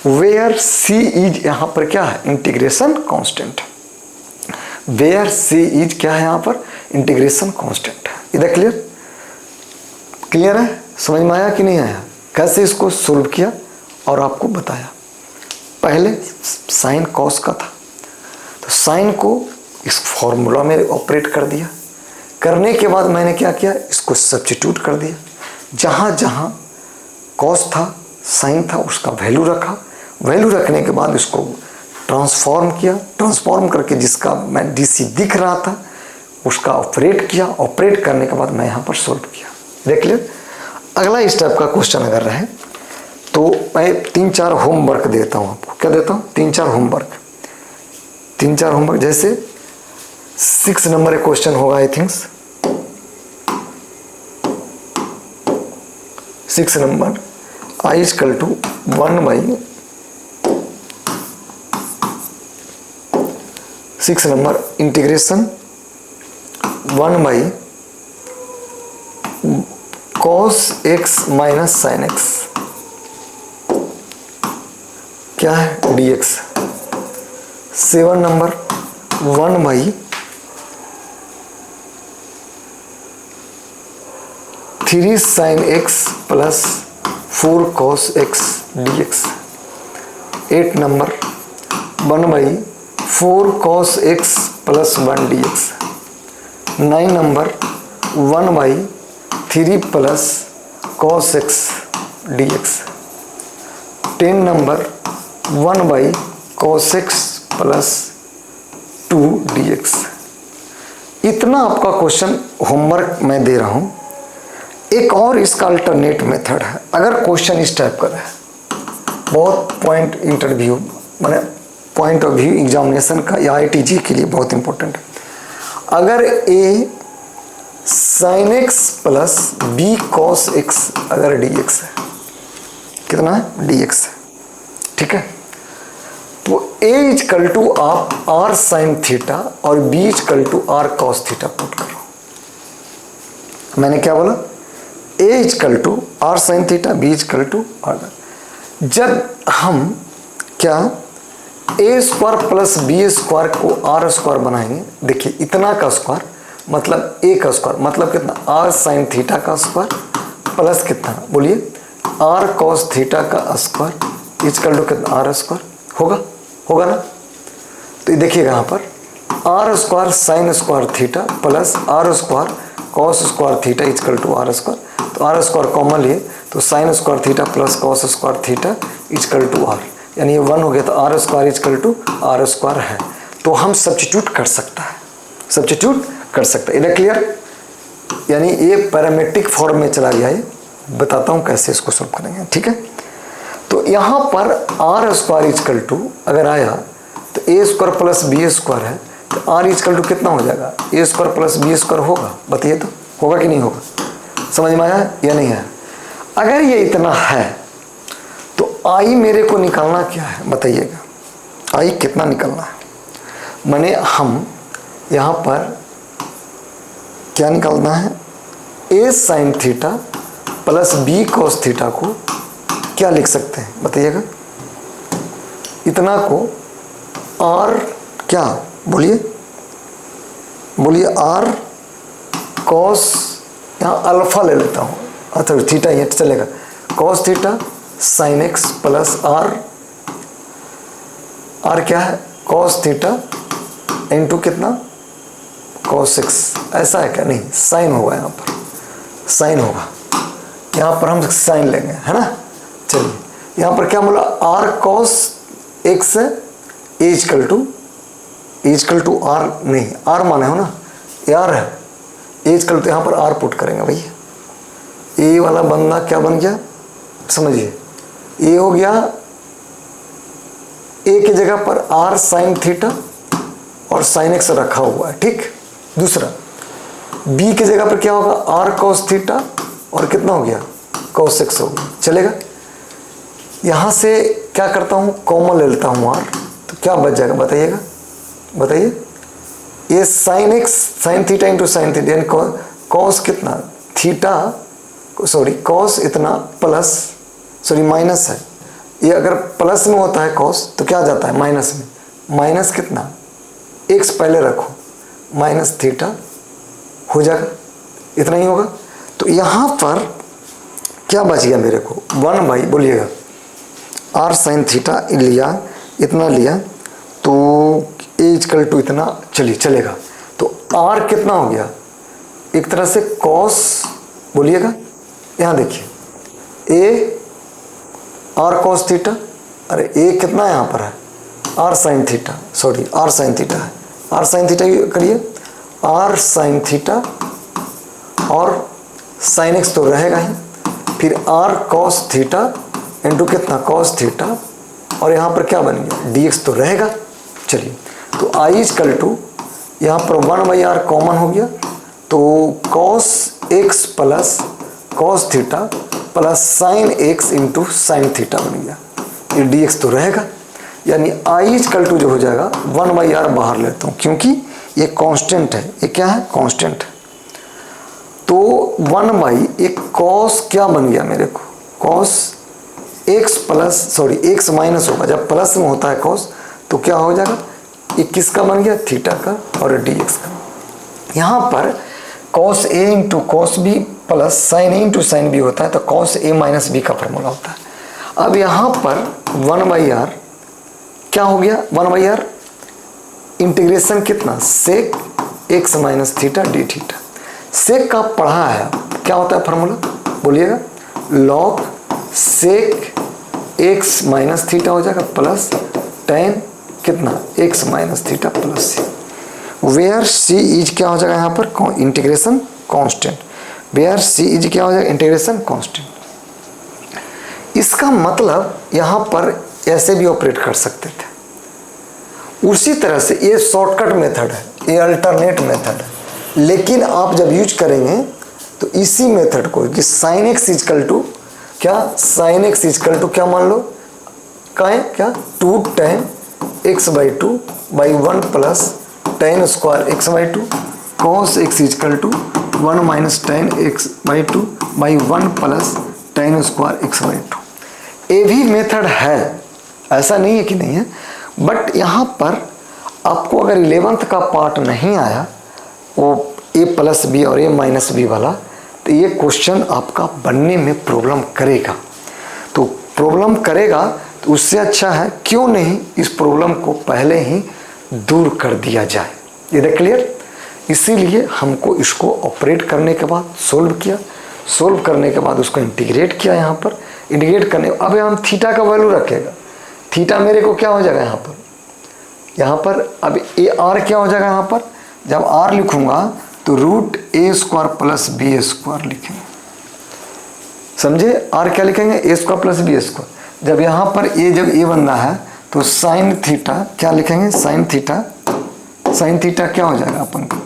where c is यहाँ पर क्या है, इंटीग्रेशन कांस्टेंट है। वेयर c इज क्या है यहाँ पर, इंटीग्रेशन कांस्टेंट है। इधर क्लियर, क्लियर है, समझ में आया कि नहीं आया, कैसे इसको सोल्व किया और आपको बताया। पहले साइन कॉस का था, तो साइन को इस फॉर्मूला में ऑपरेट कर दिया, करने के बाद मैंने क्या किया, इसको सब्स्टिट्यूट कर दिया, जहाँ जहाँ कॉस था साइन था उसका वैल्यू रखा, वैल्यू रखने के बाद इसको ट्रांसफॉर्म किया, ट्रांसफॉर्म करके जिसका मैं DC दिख रहा था उसका ऑपरेट किया, ऑपरेट करने के बाद मैं यहाँ पर सोल्व किया। देख लिया। अगला इस टाइप का क्वेश्चन अगर रहे तो मैं 3-4 होमवर्क देता हूँ आपको। क्या देता हूँ, 3-4 होमवर्क, 3-4 होमवर्क। जैसे 6 नंबर एक क्वेश्चन होगा, आई thinks 6 number, i = 1/6 number integration 1/cos x - sin x क्या है dx। 7 number 1/3 sin x plus 4 cos x dx। 8 number 1/4 cos x plus 1 dx। 9 number 1/3 plus cos x dx। 10 number 1/cos x plus 2 dx। इतना आपका question homework मैं दे रहा हूँ। एक और इसका अल्टरनेट मेथड है, अगर क्वेश्चन इस टाइप का है, बहुत पॉइंट इंटरव्यू मैंने पॉइंट ऑफ व्यू एग्जामिनेशन का या IIT के लिए बहुत इंपॉर्टेंट है। अगर a sin x plus b cos x अगर dx है, कितना है dx है, ठीक है, तो a = आप r sin थीटा और b = r cos theta put करो। मैंने क्या बोला, a = r sin theta, b = r। जब हम क्या a² प्लस b² को r² बनाएंगे, देखिए इतना का स्क्वायर मतलब a का स्क्वायर मतलब कितना, r sin थीटा का स्क्वायर प्लस कितना, बोलिए r cos थीटा का स्क्वायर = कितना, r² होगा, होगा ना। तो देखिएगा यहाँ पर r² sin² theta plus r² cos² theta = r²। तो r² कॉमन लिए तो sin² theta plus cos² theta = r, यानी ये 1 हो गया। तो r² = r² है, तो हम सब्स्टिट्यूट कर सकता है, सब्स्टिट्यूट कर सकता है। इधर क्लियर, यानी ये पैरामेट्रिक फॉर्म में चला गया है। बताता हूँ कैसे इसको सॉल्व करेंगे, ठीक है। तो यहाँ पर r² अगर आया तो a² प्लस b² है, तो r कितना हो जाएगा, a² प्लस b² होगा, बताइए तो होगा कि नहीं होगा, समझ में आया या नहीं आया। अगर ये इतना है तो i मेरे को निकालना क्या है बताइएगा, i कितना निकालना है। मैंने हम यहाँ पर क्या निकालना है, a sin theta plus b cos theta को क्या लिख सकते हैं बताइएगा। इतना को r क्या बोलिए बोलिए, आर कॉस, यहाँ अल्फा ले लेता हूँ, अच्छा थीटा ये चलेगा, cos theta sine x plus r, r क्या है कॉस थीटा इंटू कितना कॉस एक्स, ऐसा है क्या, नहीं साइन होगा, यहाँ पर साइन होगा, यहाँ पर हम साइन लेंगे, है ना। चलिए यहाँ पर क्या बोला, r cos x is equal to r, नहीं आर माने हो ना, ये आर है, इजकल टू यहाँ पर आर पुट करेंगे भैया, ए वाला बंदा क्या बन गया समझिए, ए हो गया, ए की जगह पर आर साइन थीटा और साइन एक्स रखा हुआ है, ठीक। दूसरा बी की जगह पर क्या होगा, आर कॉस थीटा और कितना हो गया कॉस एक्स हो गया, चलेगा। यहां से क्या करता हूं, कॉमन ले लेता हूं आर, तो क्या बच जाएगा बताइएगा, बताइए, ये sine x sine theta into sine theta, यानी कॉस कितना थीटा, सॉरी कॉस इतना प्लस, सॉरी माइनस है, ये अगर प्लस में होता है कॉस तो क्या जाता है माइनस में, माइनस कितना एक्स पहले रखो, माइनस थीटा हो जाएगा, इतना ही होगा। तो यहाँ पर क्या बच गया मेरे को, 1 बोलिएगा आर साइन थीटा लिया, इतना लिया, तो ए इक्वल टू इतना, चलिए चलेगा। तो आर कितना हो गया, एक तरह से कॉस, बोलिएगा यहाँ देखिए ए आर कॉस थीटा, अरे ए कितना यहाँ पर है r sine theta, sorry r sine theta है, आर साइन थीटा करिए, आर साइन थीटा और साइन एक्स तो रहेगा ही, फिर आर कॉस थीटा इंटू कितना कॉस थीटा, और यहाँ पर क्या बन गया डी एक्स तो रहेगा। चलिए तो आई इक्वल टू, यहाँ पर 1/r कॉमन हो गया, तो cos x plus cos theta plus sine x into sine theta बन गया, ये डी एक्स तो रहेगा, यानी आई इक्वल टू जो हो जाएगा 1/r बाहर लेता हूँ क्योंकि ये कांस्टेंट है, ये क्या है कांस्टेंट है, तो 1 एक कॉस क्या बन गया मेरे को, cos x plus, sorry x minus होगा, जब प्लस में होता है कॉस तो क्या हो जाएगा, ये किसका बन गया थीटा का और डी एक्स का। यहाँ पर cos A into cos B plus sine A into sine B होता है, तो कॉस ए माइनस बी का फॉर्मूला होता है। अब यहाँ पर 1/r क्या हो गया, 1/r इंटीग्रेशन कितना sec x minus theta d theta, sec का पढ़ा है क्या होता है फॉर्मूला, बोलिएगा log sec x minus theta हो जाएगा प्लस टेन कितना x minus theta plus c, where c is क्या हो जाएगा यहाँ पर integration constant, where c is क्या हो जाएगा इंटीग्रेशन कांस्टेंट। इसका मतलब यहाँ पर ऐसे भी ऑपरेट कर सकते थे, उसी तरह से ये शॉर्टकट मेथड है, ये अल्टरनेट मेथड है, लेकिन आप जब यूज करेंगे तो इसी मेथड को कि साइन एक्स इजकल टू क्या, साइन एक्स इजकल टू क्या मान लो क्या 2 tan x/2 by 1 plus tan square x/2 cos x is equal to 1 minus tan x/2 by 1 plus tan square x/2। ये भी मेथड है, ऐसा नहीं है कि नहीं है, बट यहाँ पर आपको अगर 11th का पार्ट नहीं आया वो a प्लस बी और a माइनस बी वाला, तो ये क्वेश्चन आपका बनने में प्रॉब्लम करेगा, तो प्रॉब्लम करेगा तो उससे अच्छा है क्यों नहीं इस प्रॉब्लम को पहले ही दूर कर दिया जाए। ये क्लियर, इसीलिए हमको इसको ऑपरेट करने के बाद सोल्व किया, सोल्व करने के बाद उसको इंटीग्रेट किया, यहाँ पर इंटीग्रेट करने अब हम थीटा का वैल्यू रखेगा, थीटा मेरे को क्या हो जाएगा यहाँ पर अब ए आर क्या हो जाएगा, यहाँ पर जब आर लिखूंगा तो √a² प्लस b² लिखेंगे, समझे, आर क्या लिखेंगे a² प्लस b², जब यहाँ पर ए जब ए बन रहा है तो साइन थीटा क्या लिखेंगे, साइन थीटा क्या हो जाएगा अपन को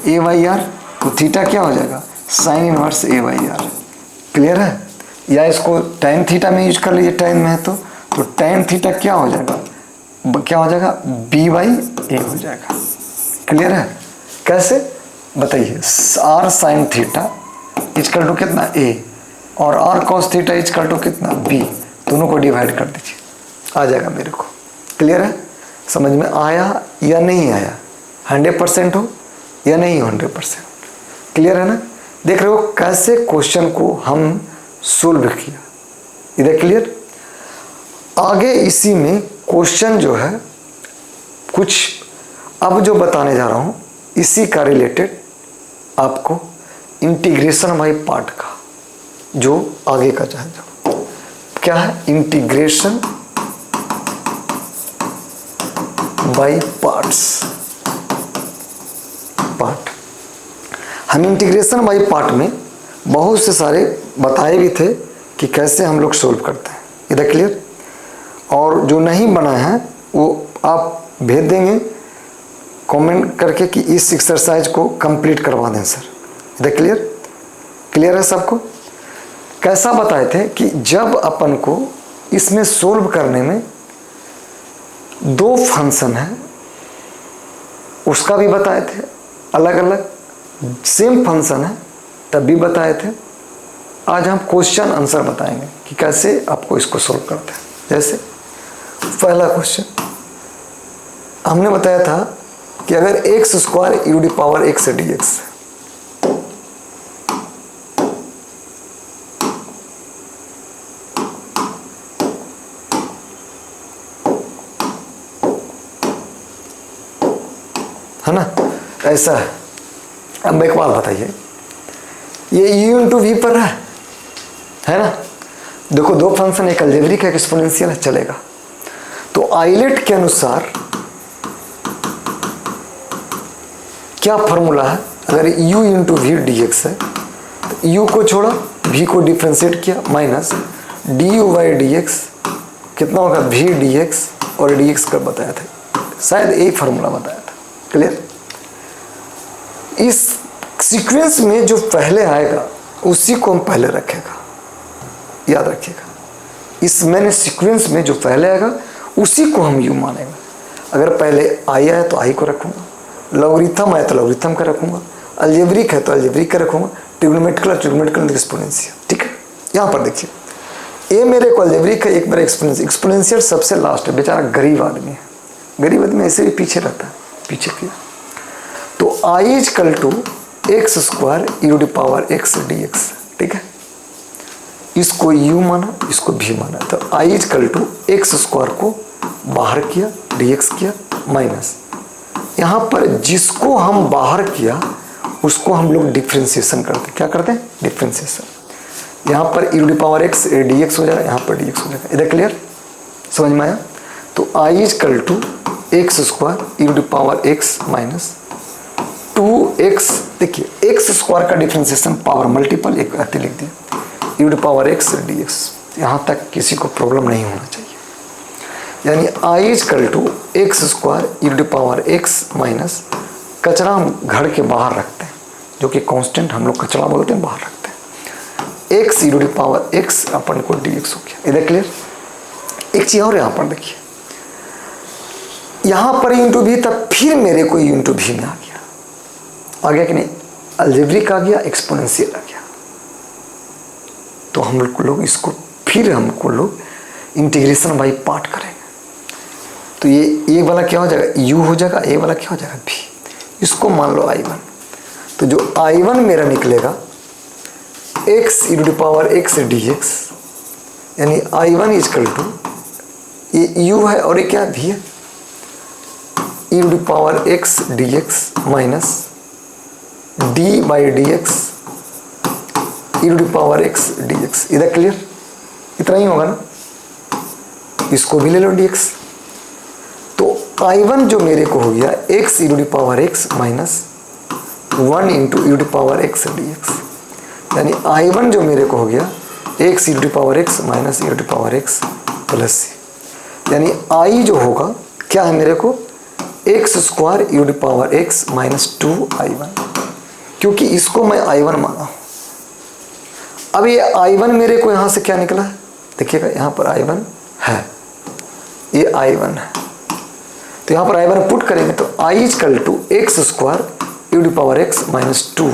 a/r, तो थीटा क्या हो जाएगा साइन इनवर्स a/r, क्लियर है। या इसको tan थीटा में यूज कर लीजिए, tan में है तो tan थीटा क्या हो जाएगा b/a हो जाएगा, क्लियर है। कैसे बताइए, r sine theta equal to कितना a और r cos theta equal to कितना b, दोनों को डिवाइड कर दीजिए, आ जाएगा मेरे को, क्लियर है, समझ में आया या नहीं आया। 100% हो या नहीं हो 100%। क्लियर है ना? देख रहे हो कैसे क्वेश्चन को हम सोल्व किया, इधर क्लियर। आगे इसी में क्वेश्चन जो है कुछ अब जो बताने जा रहा हूं इसी का रिलेटेड आपको इंटीग्रेशन बाय पार्ट का जो आगे का चाहे क्या है, इंटीग्रेशन बाय पार्ट। हम इंटीग्रेशन बाय पार्ट में बहुत से सारे बताए भी थे कि कैसे हम लोग सोल्व करते हैं, इधर क्लियर। और जो नहीं बनाए हैं वो आप भेज देंगे कमेंट करके कि इस एक्सरसाइज को कंप्लीट करवा दें सर, इधर क्लियर। क्लियर है सबको? कैसा बताए थे कि जब अपन को इसमें सोल्व करने में दो फंक्शन है उसका भी बताए थे, अलग अलग सेम फंक्शन है तब भी बताए थे। आज हम क्वेश्चन आंसर बताएंगे कि कैसे आपको इसको सोल्व करते हैं। जैसे पहला क्वेश्चन हमने बताया था कि अगर x square u the power x d x है ना, ऐसा है। अब एक बात बताइए, ये u इंटू वी पर है ना। देखो दो फंक्शन, एक अलजेब्रिक है, एक एक्सपोनेंशियल है, चलेगा। तो आइलेट के अनुसार क्या फॉर्मूला है, अगर u into v d x है तो u को छोड़ा v को डिफ्रेंशिएट किया minus d u by d x कितना होगा v डी एक्स, और डी एक्स कब बताया था, शायद एक फार्मूला बताया था। क्लियर? इस सीक्वेंस में जो पहले आएगा उसी को हम पहले रखेगा, याद रखिएगा। इस मैंने सीक्वेंस में जो पहले आएगा उसी को हम यू मानेंगे। अगर पहले आई है तो आई को रखूंगा, लॉगरिथम है तो लॉगरिथम का रखूंगा, अलजेब्रिक है तो अलजेब्रिक का रखूंगा, ट्रिग्नोमेट्रिकल एक्सपोनेंशियल। ठीक है, यहाँ पर देखिए, ए मेरे को अलजेब्रिक है, एक मेरा एक्सपोनेंशियल। एक्सपोनेंशियल सबसे लास्ट है, बेचारा गरीब आदमी है, गरीब आदमी ऐसे भी पीछे रहता है, पीछे किया। तो I is equal to x square u the power x d x. ठीक है, इसको u माना, इसको v माना, तो I is equal to x square को बाहर किया, dx किया माइनस, यहाँ पर जिसको हम बाहर किया उसको हम लोग डिफ्रेंसिएशन करते। क्या करते हैं? डिफ्रेंसिएशन। यहाँ पर e to the power x dx हो जाएगा, यहाँ पर dx हो जाएगा। इधर क्लियर? समझ में आया? तो I is equal to x square e to the power x minus 2x। देखिए एक्स स्क्वायर का डिफ्रेंसिएशन पावर मल्टीपल एक ऐसे लिख दिया, e to the power x dx। यहाँ तक किसी को प्रॉब्लम नहीं होना चाहिए। यानी I is equal to x square e to the power x minus, कचरा हम घर के बाहर रखते हैं जो कि कांस्टेंट हम लोग कचरा बोलते हैं, बाहर रखते हैं। X e to the power x अपन को dx हो गया। इधर क्लियर? एक चीज और यहाँ पर देखिए, यहाँ पर इंटू भी तब फिर मेरे को यू इंटू भी में आ गया कि नहीं? अलजेब्रिक आ गया, एक्सपोनेंशियल आ गया। तो हम लोग इसको फिर हमको लोग इंटीग्रेशन बाय पार्ट करेंगे। तो ये वाला क्या हो जाएगा? u हो जाएगा, ये वाला क्या हो जाएगा? v। इसको मान लो i1। तो जो i1 मेरा निकलेगा x e to the power x dx, यानी i1 इजकल टू ये u है और ये क्या v है, e to the power x dx minus d by d x e to the power x dx। इधर क्लियर? इतना ही होगा ना, इसको भी ले लो dx। तो i1 जो मेरे को हो गया x e to the power x minus 1 into e to the power x dx, यानी i1 जो मेरे को हो गया x e to the power x minus e to the power x plus c। यानी i जो होगा क्या है मेरे को, x square e to the power x minus 2i1, क्योंकि इसको मैं i1 माना हूँ। अब ये i1 मेरे को यहाँ से क्या निकला है, देखिएगा यहाँ पर i1 है, ये i1 है। तो यहाँ पर i1 पुट करेंगे तो i is equal to x square e to the power x minus 2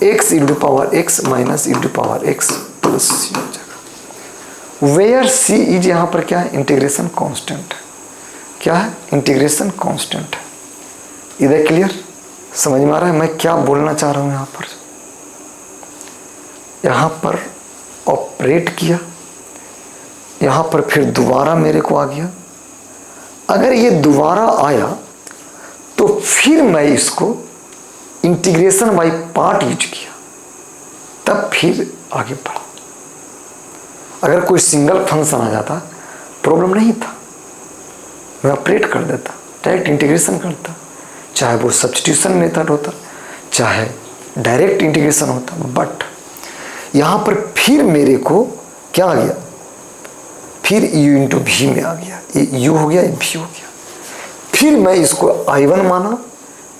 x e to the power x minus e to the power x plus c हो जाएगा। वेयर c इज यहाँ पर क्या है? Integration constant. क्या है? इंटीग्रेशन कांस्टेंट है। इधर क्लियर, समझ में आ रहा है मैं क्या बोलना चाह रहा हूँ। यहाँ पर ऑपरेट किया, यहाँ पर फिर दोबारा मेरे को आ गया। अगर ये दोबारा आया तो फिर मैं इसको इंटीग्रेशन बाय पार्ट यूज किया, तब फिर आगे बढ़ा। अगर कोई सिंगल फंक्शन आ जाता प्रॉब्लम नहीं था, मैं ऑपरेट कर देता, डायरेक्ट इंटीग्रेशन करता, चाहे वो सब्स्टिट्यूशन मेथड होता, चाहे डायरेक्ट इंटीग्रेशन होता। बट यहाँ पर फिर मेरे को क्या आ गया, फिर u इंटू भी में आ गया, ये u हो गया, ये भी हो गया। फिर मैं इसको I1 माना,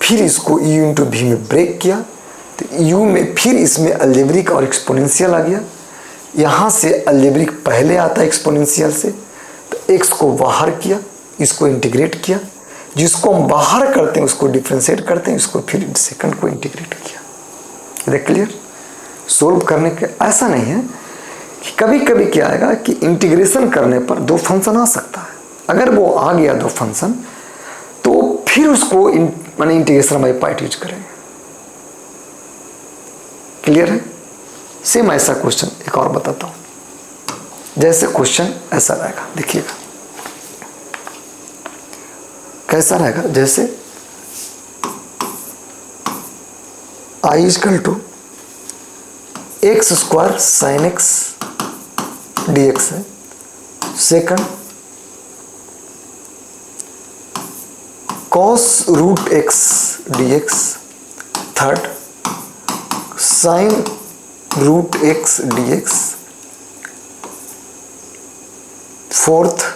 फिर इसको u इंटू भी में ब्रेक किया, तो u में फिर इसमें अलजेब्रिक और एक्सपोनेंशियल आ गया। यहाँ से अलजेब्रिक पहले आता है एक्सपोनेंशियल से, तो x को बाहर किया, इसको इंटीग्रेट किया, जिसको हम बाहर करते हैं उसको डिफ्रेंशिएट करते हैं, इसको फिर सेकंड को इंटीग्रेट किया। इधर क्लियर, सोल्व करने के ऐसा नहीं है कि कभी कभी क्या आएगा कि इंटीग्रेशन करने पर दो फंक्शन आ सकता है। अगर वो आ गया दो फंक्शन तो फिर उसको माने इंटीग्रेशन बाय पार्ट यूज करेंगे। क्लियर है। सेम ऐसा क्वेश्चन एक और बताता हूं। जैसे क्वेश्चन ऐसा रहेगा, देखिएगा कैसा रहेगा। जैसे I equal to x square sine x d x है। Second cos root x d x. Third sine root x d x. Fourth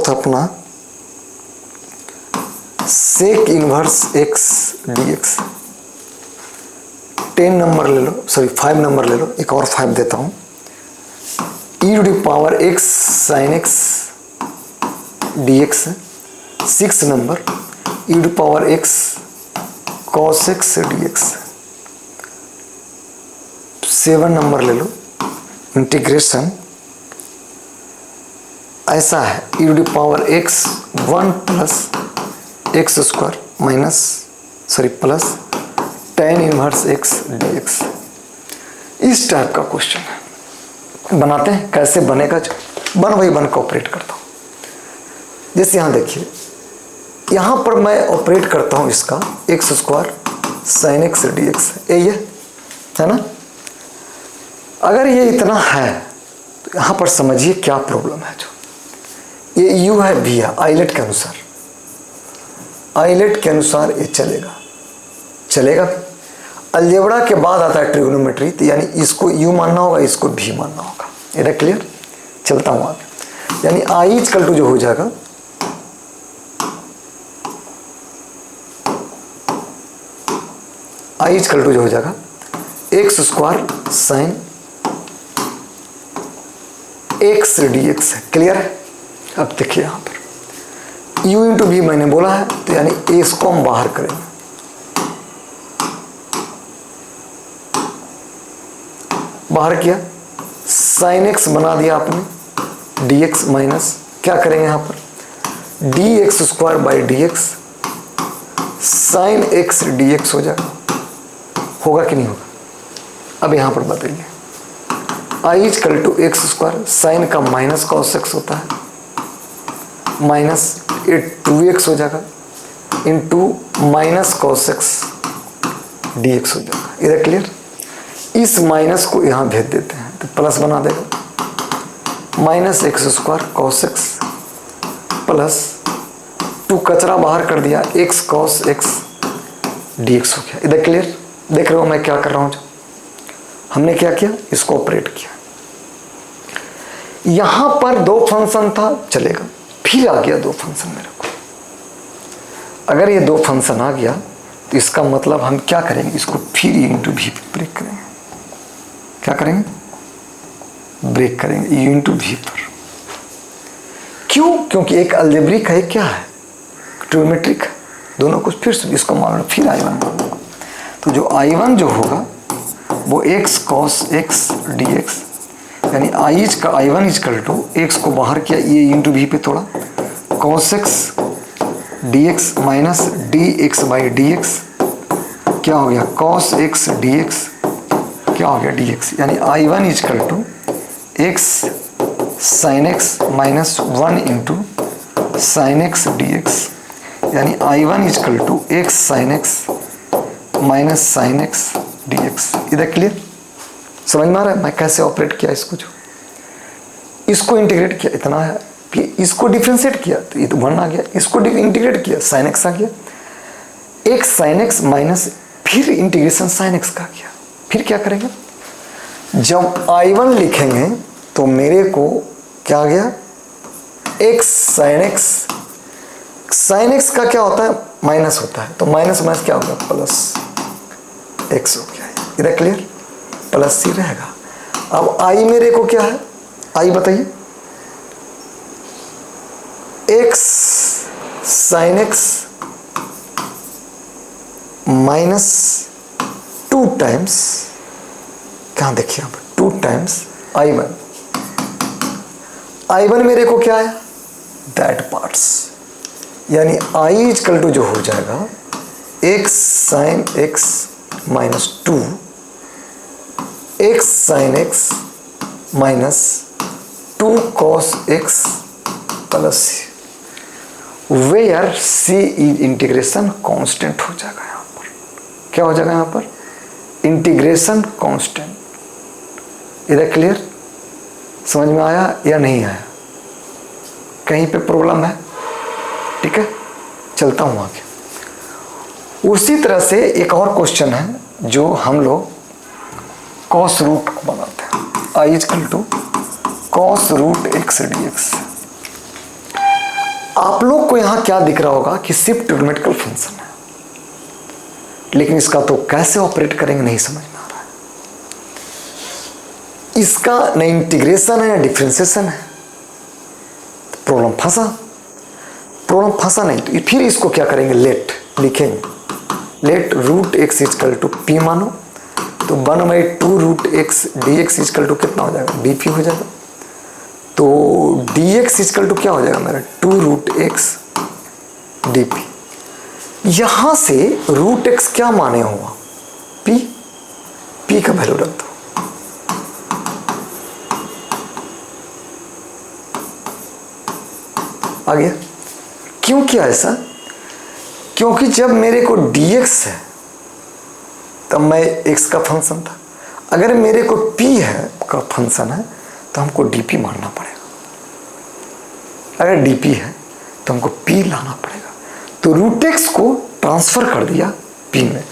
अपना sec inverse x d x. 10 number ले लो, सॉरी 5 नंबर ले लो, एक और 5 देता हूं। E to the power x sine x d x. 6 number e to power x cos x d x. 7 number ले लो, इंटीग्रेशन ऐसा है, e to the power x 1 plus x square minus sorry plus tan inverse x d x. इस type का question है, बनाते हैं। कैसे बनेगा, जो वन बाई वन का ऑपरेट करता हूँ। जैसे यहाँ देखिए, यहाँ पर मैं ऑपरेट करता हूँ इसका x square sine x d x, यही है ना। अगर ये इतना है तो यहाँ पर समझिए क्या प्रॉब्लम है। जो ये u है v है, आइलेट के अनुसार ये चलेगा। अलजेब्रा के बाद आता है ट्रिग्नोमेट्री, तो यानी इसको u मानना होगा, इसको v मानना होगा। इधर क्लियर, चलता हूँ आगे। यानी i इक्वल टू जो हो जाएगा x square sine x d x है। क्लियर है। अब देखिए यहाँ पर u इंटू v मैंने बोला है, तो यानी इसको हम बाहर करेंगे। बाहर किया, साइन एक्स बना दिया आपने, डी एक्स माइनस क्या करेंगे यहाँ पर D x square by d x sine x d x हो जाएगा। होगा कि नहीं होगा, अब यहाँ पर बताइए। I equal to x square, sine का माइनस कॉस एक्स होता है, माइनस 2x हो जाएगा into minus cos x d x हो जाएगा। इधर क्लियर। इस माइनस को यहाँ भेज देते हैं तो प्लस बना देगा, minus x square cos x plus 2 कचरा बाहर कर दिया, x cos x d x हो गया। इधर क्लियर। देख रहे हो मैं क्या कर रहा हूँ। हमने क्या किया, इसको ऑपरेट किया। यहां पर 2 फंक्शन था, चलेगा। फिर आ गया 2 फंक्शन मेरे को। अगर ये 2 फंक्शन आ गया तो इसका मतलब हम क्या करेंगे, इसको फिर इंटू भी ब्रेक करेंगे। क्या करेंगे, ब्रेक करेंगे यू इंटू भी पर। क्यों, क्योंकि एक अलजेब्रिक है, क्या है ट्रिग्नोमेट्रिक है, दोनों को फिर से इसको मान लो, फिर I1। तो जो I1 जो होगा वो x cos x dx, यानी I1 इक्वल टू एक्स को बाहर किया, ये इंटू भी पे थोड़ा cos x dx minus dx by dx क्या हो गया cos x dx क्या हो गया dx, यानी I1 equal to x sin x minus 1 into sine x d x, यानी I1 equal to x sin x minus sine x d x. इधर clear, समझ में आ रहा है मैं कैसे ऑपरेट किया इसको, जो इसको इंटीग्रेट किया इतना है, फिर इसको डिफ्रेंशिएट किया तो ये तो 1 आ गया, इसको इंटीग्रेट किया साइन एक्स आ गया, x साइन एक्स माइनस फिर इंटीग्रेशन साइन एक्स का किया। फिर क्या करेंगे, जब I1 लिखेंगे तो मेरे को क्या आ गया x sine x, sine x का क्या होता है माइनस होता है, तो माइनस माइनस क्या होगा प्लस x हो गया। इधर क्लियर, प्लस सी रहेगा। अब I मेरे को क्या है, I बताइए x sine x minus 2 times, कहाँ देखिए आप 2 टाइम्स I1 मेरे को क्या है दैट पार्ट्स, यानी I इजकल टू जो हो जाएगा x sine x minus 2 x sine x minus 2 cos x plus c, where c is integration constant हो जाएगा। यहाँ पर क्या हो जाएगा, यहाँ पर इंटीग्रेशन कांस्टेंट। इधर क्लियर, समझ में आया या नहीं आया, कहीं पे प्रॉब्लम है, ठीक है चलता हूँ आगे। उसी तरह से एक और क्वेश्चन है जो हम लोग कॉस रूट को बनाते हैं, I is equal to cos root x d x. आप लोग को यहां क्या दिख रहा होगा कि सिर्फ ट्रिग्नोमेट्रिकल फंक्शन है, लेकिन इसका तो कैसे ऑपरेट करेंगे नहीं समझ में आ रहा है। इसका न इंटीग्रेशन है न डिफरेंशिएशन है, प्रॉब्लम फंसा नहीं। तो फिर इसको क्या करेंगे, लेट लिखेंगे, let root x is equal to p मानो, तो 1/2 root x d x is equal to कितना हो जाएगा डी पी हो जाएगा। तो डी एक्स इजकल टू क्या हो जाएगा मेरा 2 रूट एक्स डी पी। यहां से रूट एक्स क्या माने हुआ पी का वैल्यू रख दो, आ गया। क्यों किया ऐसा, क्योंकि जब मेरे को dx है तब मैं x का फंक्शन था, अगर मेरे को p है का फंक्शन है तो हमको dp मानना पड़ेगा, अगर dp है तो हमको p लाना पड़ेगा। तो रूट एक्स को ट्रांसफर कर दिया p में,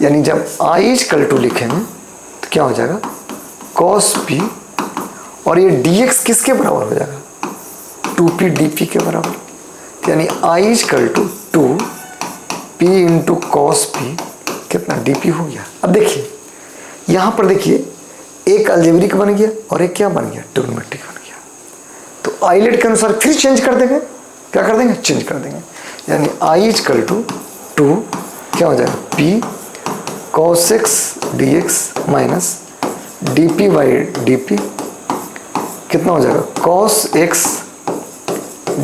यानी जब I इजकल टू लिखेंगे तो क्या हो जाएगा cos p, और ये dx किसके बराबर हो जाएगा 2p dp के बराबर, यानी I is equal to 2p into cos p कितना dp हो गया। अब देखिए यहाँ पर देखिए एक अलजेब्रिक बन गया और एक क्या बन गया ट्रिग्नोमेट्रिक बन गया। तो आइलेट के अनुसार फिर चेंज कर देंगे, क्या कर देंगे चेंज कर देंगे, यानी I इजकल टू 2 क्या हो जाएगा p cos x dx minus dp by dp कितना हो जाएगा cos x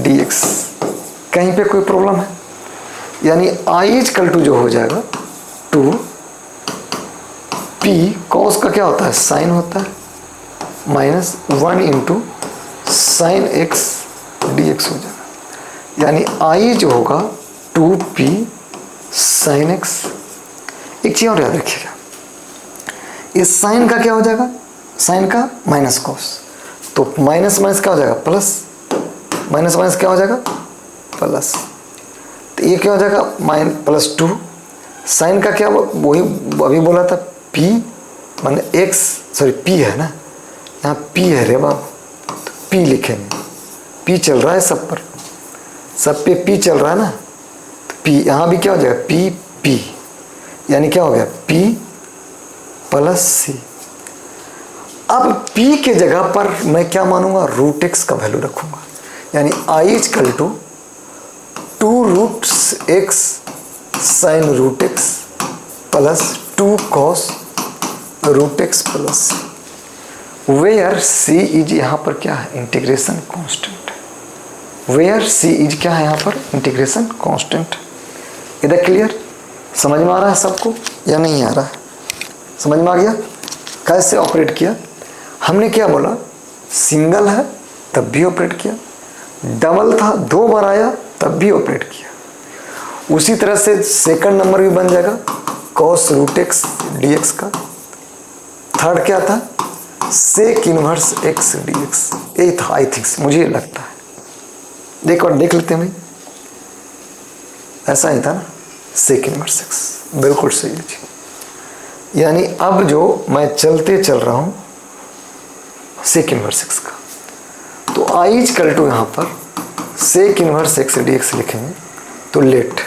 dx। कहीं पे कोई प्रॉब्लम है, यानी I इजकल टू जो हो जाएगा 2 p cos का क्या होता है साइन होता है minus 1 into sine x d x हो जाएगा, यानी I जो होगा 2p साइन एक्स। एक चीज और याद रखिएगा, इस साइन का क्या हो जाएगा, साइन का माइनस कॉस, तो माइनस माइनस क्या हो जाएगा प्लस, माइनस माइनस क्या हो जाएगा प्लस, तो ये क्या हो जाएगा +2। साइन का क्या वही अभी बोला था p माने x, सॉरी p है ना, यहाँ p है रे बाबू, तो p लिखेंगे, p चल रहा है सब पर, सब पे p चल रहा है ना, तो p यहाँ भी क्या हो जाएगा p, यानी क्या हो गया p प्लस c। अब p के जगह पर मैं क्या मानूंगा रूट x का वैल्यू रखूंगा, यानी I is equal to 2 root x sine root x plus 2 cos root x plus where c is यहाँ पर क्या है इंटीग्रेशन कांस्टेंट है। वेयर सी इज क्या है यहाँ पर, इंटीग्रेशन कांस्टेंट। इधर क्लियर, समझ में आ रहा है सबको या नहीं आ रहा है? समझ में आ गया कैसे ऑपरेट किया? हमने क्या बोला, सिंगल है तब भी ऑपरेट किया, डबल था 2 बार आया तब भी ऑपरेट किया। उसी तरह से सेकंड नंबर भी बन जाएगा cos root x d x का। थर्ड क्या था, sec inverse x d x, यही था आई थिंक्स, मुझे लगता है। देख और देख लेते हैं भाई, ऐसा ही था ना, सेक इनवर्स एक्स, बिल्कुल सही है जी। यानी अब जो मैं चलते चल रहा हूँ सेक इनवर्स एक्स का, तो आई इज इक्वल टू यहाँ पर sec inverse x d x लिखेंगे तो लेट,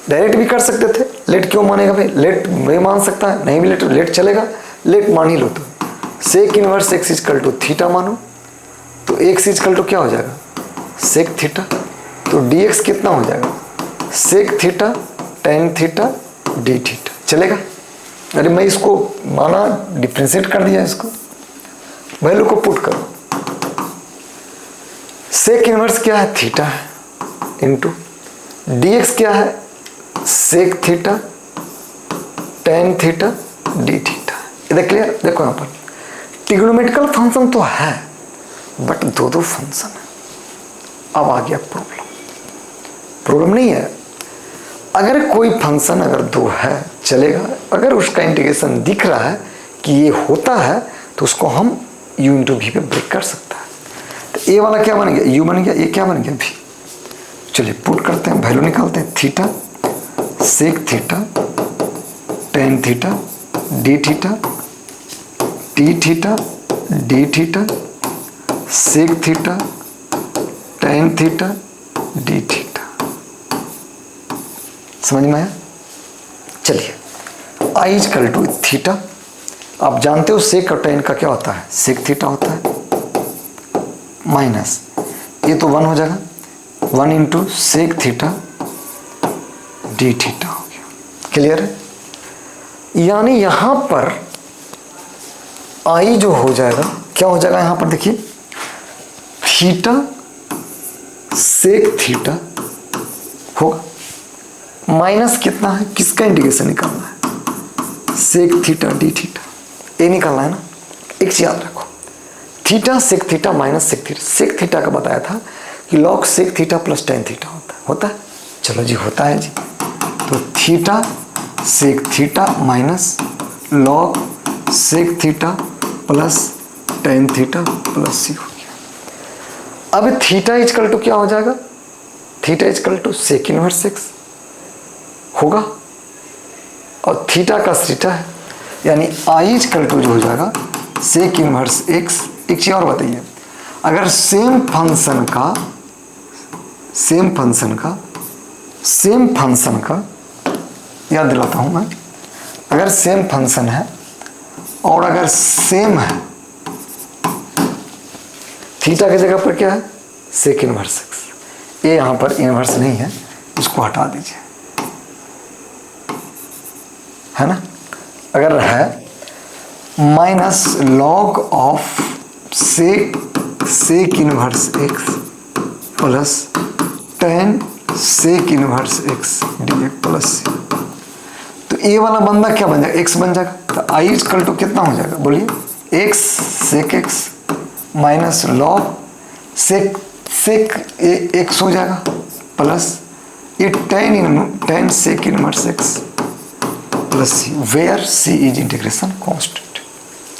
डायरेक्ट भी कर सकते थे, लेट क्यों मानेगा भाई, लेट भी मान सकता है, नहीं भी लेट चलेगा, लेट मान ही लो। तो sec inverse x equal to theta मानो, तो एक्स इक्वल टू क्या हो जाएगा, सेक थीटा, तो डी एक्स कितना हो जाएगा, sec theta tan theta d theta, चलेगा। अरे मैं इसको माना डिफ्रेंशिएट कर दिया, इसको वैल्यू को पुट करो, सेक इनवर्स क्या है, थीटा है, इंटू डी एक्स क्या है, sec theta tan theta d theta. इधर क्लियर, देखो यहाँ पर ट्रिग्नोमेट्रिकल फंक्शन तो है बट दो फंक्शन है। अब आ गया प्रॉब्लम नहीं है, अगर कोई फंक्शन अगर 2 है चलेगा, अगर उसका इंटीग्रेशन दिख रहा है कि ये होता है तो उसको हम u इंटू वी पे ब्रेक कर सकता है। तो ए वाला क्या बन गया, u बन गया, ये क्या बन गया v। चलिए पुट करते हैं, वैल्यू निकालते हैं, theta sec theta tan theta d theta t theta d theta sec theta tan theta d theta. समझ में आया? चलिए I is equal to theta, आप जानते हो सेक और टेन का क्या होता है, सेक थीटा होता है, माइनस ये तो 1 हो जाएगा, 1 into sec theta d theta हो गया। क्लियर है? यानी यहां पर आई जो हो जाएगा क्या हो जाएगा, यहां पर देखिए थीटा सेक थीटा होगा, माइनस कितना है, किसका इंटीग्रेशन निकालना है, सेक थीटा डी थीटा, ये निकालना है ना। एक चीज याद रखो, theta sec theta minus sec theta, sec theta का बताया था कि log sec theta plus tan theta होता है, चलो जी होता है जी, तो theta sec theta minus log sec theta plus tan theta plus c हो गया। अब थीटा इक्वल टू क्या हो जाएगा, theta equal to sec inverse x होगा, और थीटा का थीटा है, यानी आई इक्वल टू जो हो जाएगा सेक इनवर्स एक्स। एक चीज और बताइए, अगर सेम फंक्शन का याद दिलाता हूं मैं, अगर सेम फंक्शन है और अगर सेम है, थीटा की जगह पर क्या है, सेक इनवर्स एक्स, ये यहां पर इनवर्स नहीं है, इसको हटा दीजिए, है ना। अगर है minus log of sec inverse x plus tan sec inverse x d x plus c, तो ए वाला बंदा क्या बन जाएगा, एक्स बन जाएगा। तो आई इक्वल टू कितना हो जाएगा, बोलिए, x sec x minus log sec x हो जाएगा प्लस ये tan sec inverse x plus c, where c is integration constant,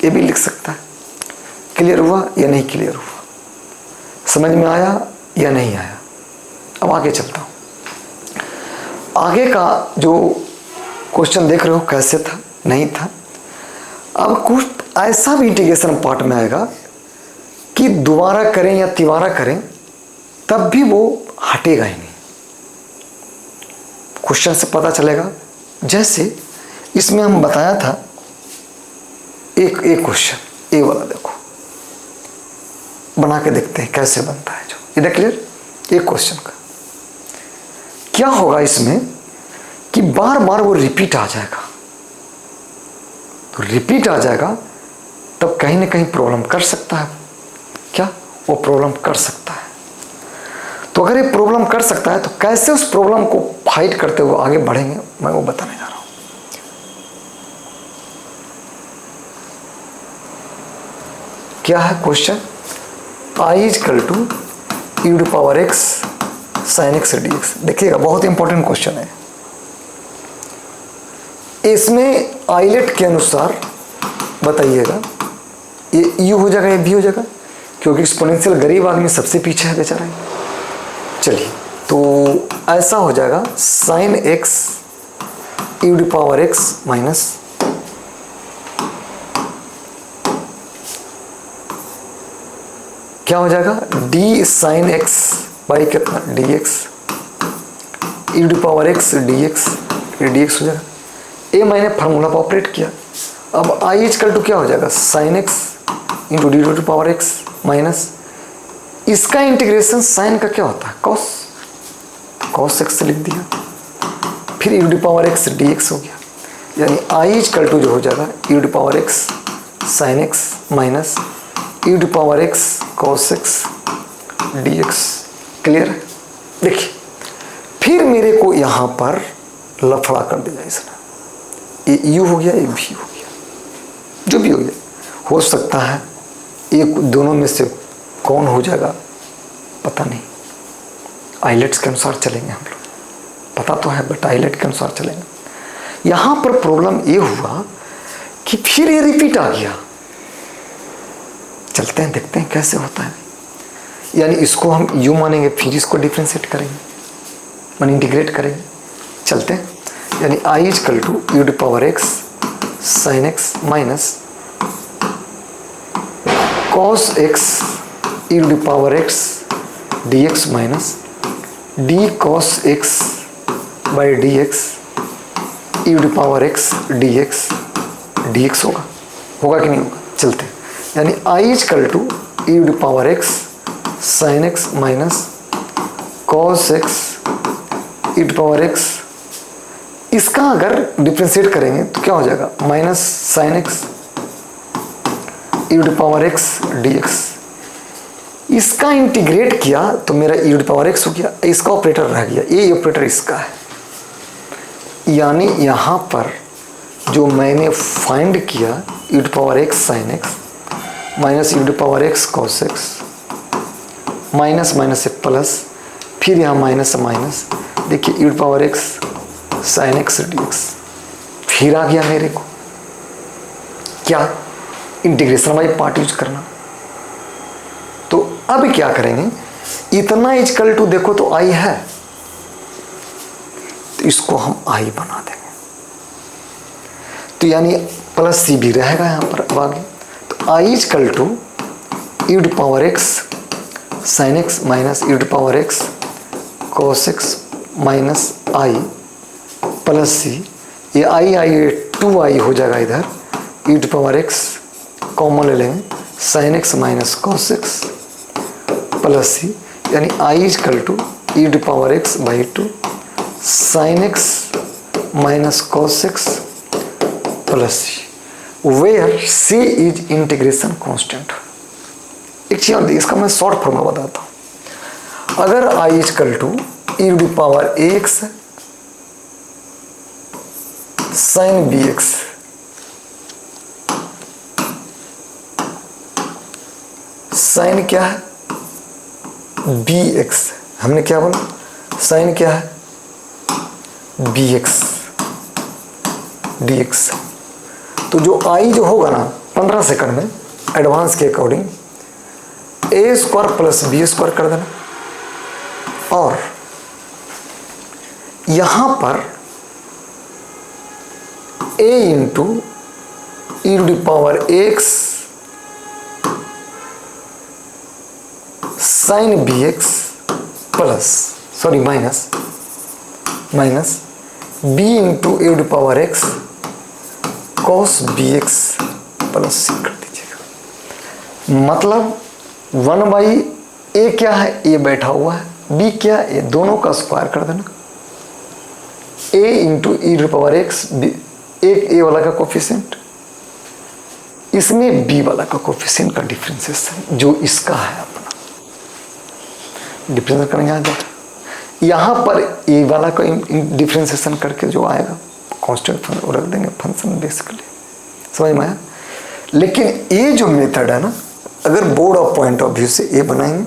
ये भी लिख सकता है। क्लियर हुआ या नहीं क्लियर हुआ, समझ में आया या नहीं आया? अब आगे चलता हूं, आगे का जो क्वेश्चन देख रहे हो कैसे था, नहीं था। अब कुछ ऐसा भी इंटीग्रेशन पार्ट में आएगा कि दोबारा करें या तिबारा करें तब भी वो हटेगा ही नहीं, क्वेश्चन से पता चलेगा। जैसे इसमें हम बताया था एक क्वेश्चन, ए वाला देखो, बना के देखते हैं कैसे बनता है। जो इधर क्लियर, एक क्वेश्चन का क्या होगा इसमें कि बार बार वो रिपीट आ जाएगा, तो रिपीट आ जाएगा तब कहीं ना कहीं प्रॉब्लम कर सकता है, क्या वो प्रॉब्लम कर सकता है। तो अगर ये प्रॉब्लम कर सकता है तो कैसे उस प्रॉब्लम को फाइट करते हुए आगे बढ़ेंगे, मैं वो बताने जा रहा हूं। क्या है question? I is equal to e to power x sine x d x. देखिएगा बहुत इंपॉर्टेंट क्वेश्चन है। इसमें आइलेट के अनुसार बताइएगा, ये यू हो जाएगा, ये भी हो जाएगा, क्योंकि एक्सपोनेंशियल गरीब आदमी सबसे पीछे है बेचारा। चलिए, तो ऐसा हो जाएगा sine x e to power x minus क्या हो जाएगा, डी साइन एक्स बाई कितना, d x e to power x d x, d x हो जाएगा। ए मैंने फार्मूला पर ऑपरेट किया। अब आई इजकल टू क्या हो जाएगा, sine x into d to power x minus, इसका इंटीग्रेशन साइन का क्या होता है, कॉस, कॉस एक्स से लिख दिया, फिर e to power x d x हो गया। यानी आई इजकल टू जो हो जाएगा e to power x sine x minus e to power x cos x d x. Clear है? देखिए, फिर मेरे को यहाँ पर लफड़ा कर दिया इसने, ये यू हो गया, ये भी हो गया, जो भी हो गया। हो सकता है एक दोनों में से कौन हो जाएगा पता नहीं, आइलेट्स के अनुसार चलेंगे हम लोग, पता तो है बट आइलेट के अनुसार चलेंगे। यहाँ पर प्रॉब्लम ये हुआ कि फिर ये रिपीट आ गया। चलते हैं, देखते हैं कैसे होता है। यानी इसको हम यू मानेंगे, फिर इसको डिफ्रेंशिएट करेंगे, मान इंटीग्रेट करेंगे। चलते हैं, यानी I is equal to you to power x sine x minus cos x e to power x d x minus d cos x by d x e to power x d x होगा, होगा कि नहीं होगा? चलते हैं, यानी I is equal to e to power x sine x minus cos x e to power x, इसका अगर डिफ्रेंशिएट करेंगे तो क्या हो जाएगा, minus sine x e to power x d x. इसका इंटीग्रेट किया तो मेरा ई टू पावर एक्स हो गया, इसका ऑपरेटर रह गया, ये ऑपरेटर इसका है। यानी यहाँ पर जो मैंने फाइंड किया e to power x sine x minus e to power x cos x, minus minus से प्लस, फिर यहाँ माइनस से माइनस, देखिए e to power x sine x d x फिर आ गया मेरे को। क्या? इंटीग्रेशन वाली पार्ट यूज करना। तो अब क्या करेंगे, इतना इजकल टू देखो तो आई है, तो इसको हम आई बना देंगे, तो यानी प्लस सी भी रहेगा यहाँ पर। अब आगे तो I is equal to e to power x sine x minus e to power x cos x minus I plus c, ये आई आई टू आई हो जाएगा इधर, e to power x common ले लेंगे, sine x minus cos x plus c, यानी I is equal to e to power x by two sine x minus cos x plus c, where c is integration constant. एक चीज और दी, इसका मैं short formula बताता हूँ। अगर I is equal to e to power x sine b x, sine क्या है, बी एक्स, हमने क्या बोला, साइन क्या है, बी एक्स डी एक्स। तो जो आई जो होगा ना 15 सेकंड में एडवांस के according a square plus b square कर देना, और यहां पर a into e to power x sine b x plus sorry minus b into a to power x cos b x plus c कर दीजिएगा। मतलब 1/a क्या है, ए बैठा हुआ है, b क्या है, ए, दोनों का स्क्वायर कर देना, a into e to power x, एक a वाला का कोफिशिएंट, इसमें b वाला का कोफिशिएंट का डिफरेंशिएशन जो इसका है अपना। डिफरेंशिएशन करेंगे आ जाएगा। यहाँ पर ये वाला को डिफ्रेंसिएशन करके जो आएगा कांस्टेंट फंक्शन रख देंगे फंक्शन बेसिकली, समझ में आया। लेकिन ये जो मेथड है ना, अगर board of point of view से ये बनाएंगे,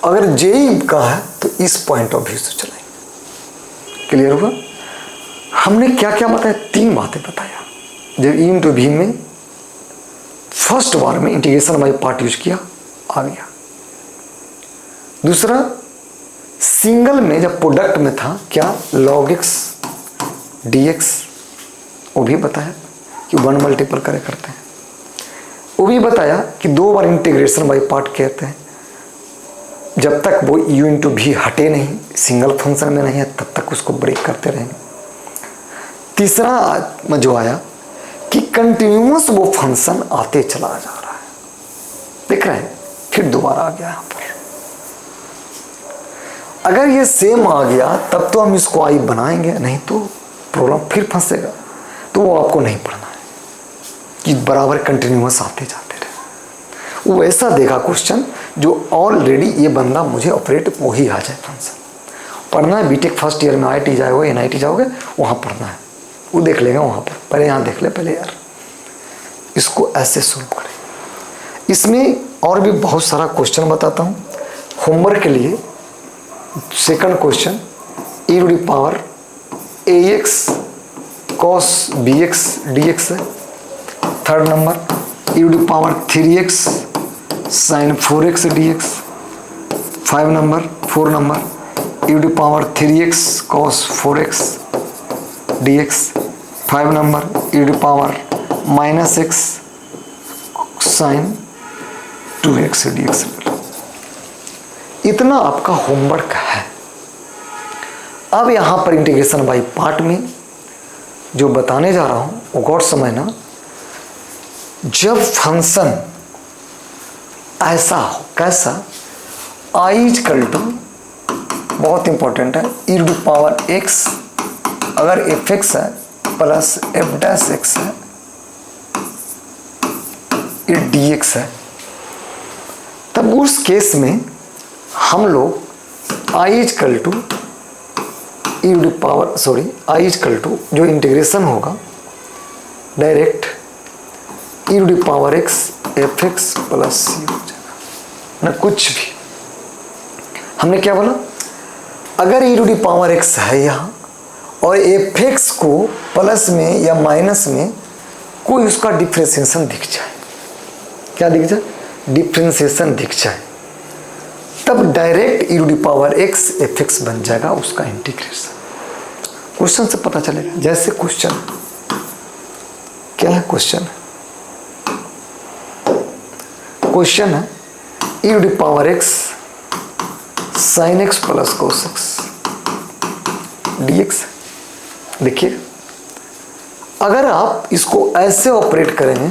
अगर जेई का है तो इस पॉइंट ऑफ व्यू से चलाएंगे। क्लियर हुआ? हमने क्या क्या बताया? 3 बातें बताया। जब ई इंटू भी में फर्स्ट बार में इंटीग्रेशन बाई पार्ट यूज किया, आ गया। दूसरा, सिंगल में जब प्रोडक्ट में था क्या, log x dx, वो भी बताया कि 1 मल्टीपल करे करते हैं। वो भी बताया कि 2 बार इंटीग्रेशन बाई पार्ट कहते हैं, जब तक वो u इंटू भी हटे नहीं, सिंगल फंक्शन में नहीं है, तब तक उसको ब्रेक करते रहेंगे। तीसरा में जो आया कि कंटिन्यूअस वो फंक्शन आते चला जा रहा है, देख रहे हैं, फिर दोबारा आ गया यहाँ पर। अगर ये सेम आ गया तब तो हम इसको आई बनाएंगे, नहीं तो प्रॉब्लम फिर फंसेगा। तो वो आपको नहीं पढ़ना है कि बराबर कंटिन्यूअस आते जाते रहे। वो ऐसा देगा क्वेश्चन जो ऑलरेडी ये बंदा मुझे ऑपरेट वही आ जाए फंक्शन। पढ़ना है बीटेक फर्स्ट ईयर में, IIT जाओगे NIT जाओगे, वहाँ पढ़ना है, वो देख लेगा वहाँ पर। पहले यहाँ देख ले पहले यार, इसको ऐसे सोल्व करें। इसमें और भी बहुत सारा क्वेश्चन बताता हूँ होमवर्क के लिए। Second question, e to the power ax cos bx dx है। Third number, e to the power 3x sin 4x dx। 4 number, e to the power 3x cos 4x dx। 5 number, e to the power -x sin 2x dx। इतना आपका homework है। अब यहां पर integration by part में जो बताने जा रहा हूं वो गौर समझना। जब फंक्शन ऐसा हो, कैसा, i इक्वल टू, बहुत इंपॉर्टेंट है, e to the power x अगर fx है प्लस f डैश x है, ये dx है, तब उस केस में हम लोग i equal to e to the power i equal to जो इंटीग्रेशन होगा direct e to the power x fx plus c हो जाएगा ना। कुछ भी हमने क्या बोला, अगर ई टू द पावर x है यहाँ और fx को प्लस में या माइनस में कोई उसका डिफ्रेंसिएशन दिख जाए, क्या दिख जाए, डिफ्रेंसिएशन दिख जाए, तब direct e to the power x fx बन जाएगा उसका इंटीग्रेशन। क्वेश्चन से पता चलेगा। जैसे क्वेश्चन क्या है, क्वेश्चन है e to the power x sin x plus cos x dx। देखिए, अगर आप इसको ऐसे ऑपरेट करेंगे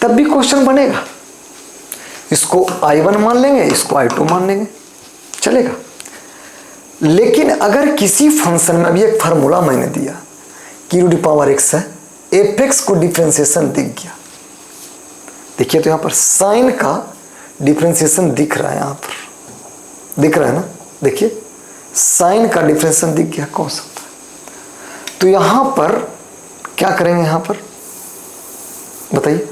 तब भी क्वेश्चन बनेगा। इसको I1 मान लेंगे, इसको I2 मान लेंगे, चलेगा। लेकिन अगर किसी फंक्शन में अभी एक फार्मूला मैंने दिया कि e to the power x है, fx को डिफरेंशिएशन दिख गया। देखिए तो यहाँ पर साइन का डिफरेंशिएशन दिख रहा है, यहाँ पर दिख रहा है ना, देखिए साइन का डिफरेंशिएशन दिख गया, कौन सा होता है। तो यहाँ पर क्या करेंगे, यहाँ पर बताइए,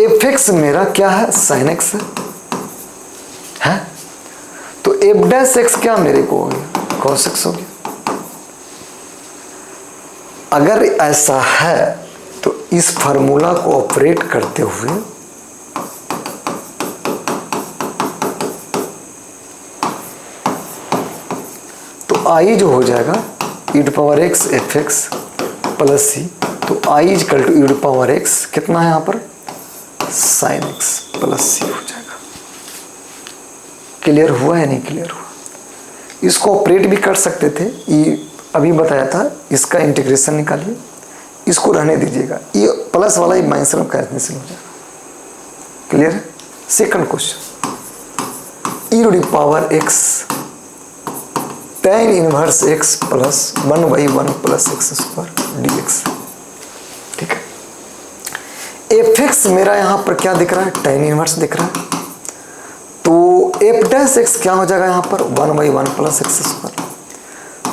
fx मेरा क्या है, sin x है, तो f डैश x क्या मेरे को हो गया, cos x हो गया। अगर ऐसा है तो इस फार्मूला को ऑपरेट करते हुए तो i जो हो जाएगा e to power x fx plus c, तो i equal to e to power x कितना है यहाँ पर, sin x प्लस c हो जाएगा। क्लियर हुआ है, नहीं क्लियर हुआ? इसको ऑपरेट भी कर सकते थे, ये अभी बताया था, इसका इंटीग्रेशन निकालिए, इसको रहने दीजिएगा, ये प्लस वाला ही माइनस में कैंसिल हो जाएगा। क्लियर है? Second question, e to the power x tan inverse x plus 1/1 plus x square dx। ठीक है, fx मेरा यहाँ पर क्या दिख रहा है, tan इनवर्स दिख रहा है, तो f डैश x क्या हो जाएगा यहाँ पर 1/1 प्लस एक्स स्क्वायर।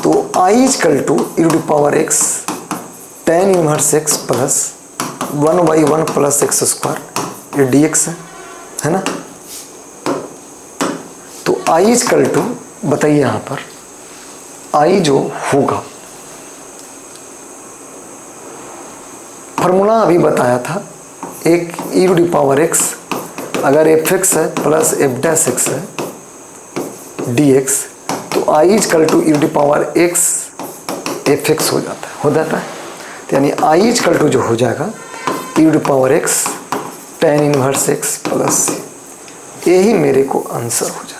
तो I equal to e to power x tan inverse x plus 1/1 plus x square ये dx है ना। तो I इक्वल टू बताइए यहाँ पर I जो होगा, फॉर्मूला अभी बताया था, एक e to the power x अगर fx है प्लस f डैश x है dx, तो I equal to e to the power x fx हो जाता है। तो यानी I इक्वल टू जो हो जाएगा e to the power x tan inverse x plus, यही मेरे को आंसर हो जाएगा।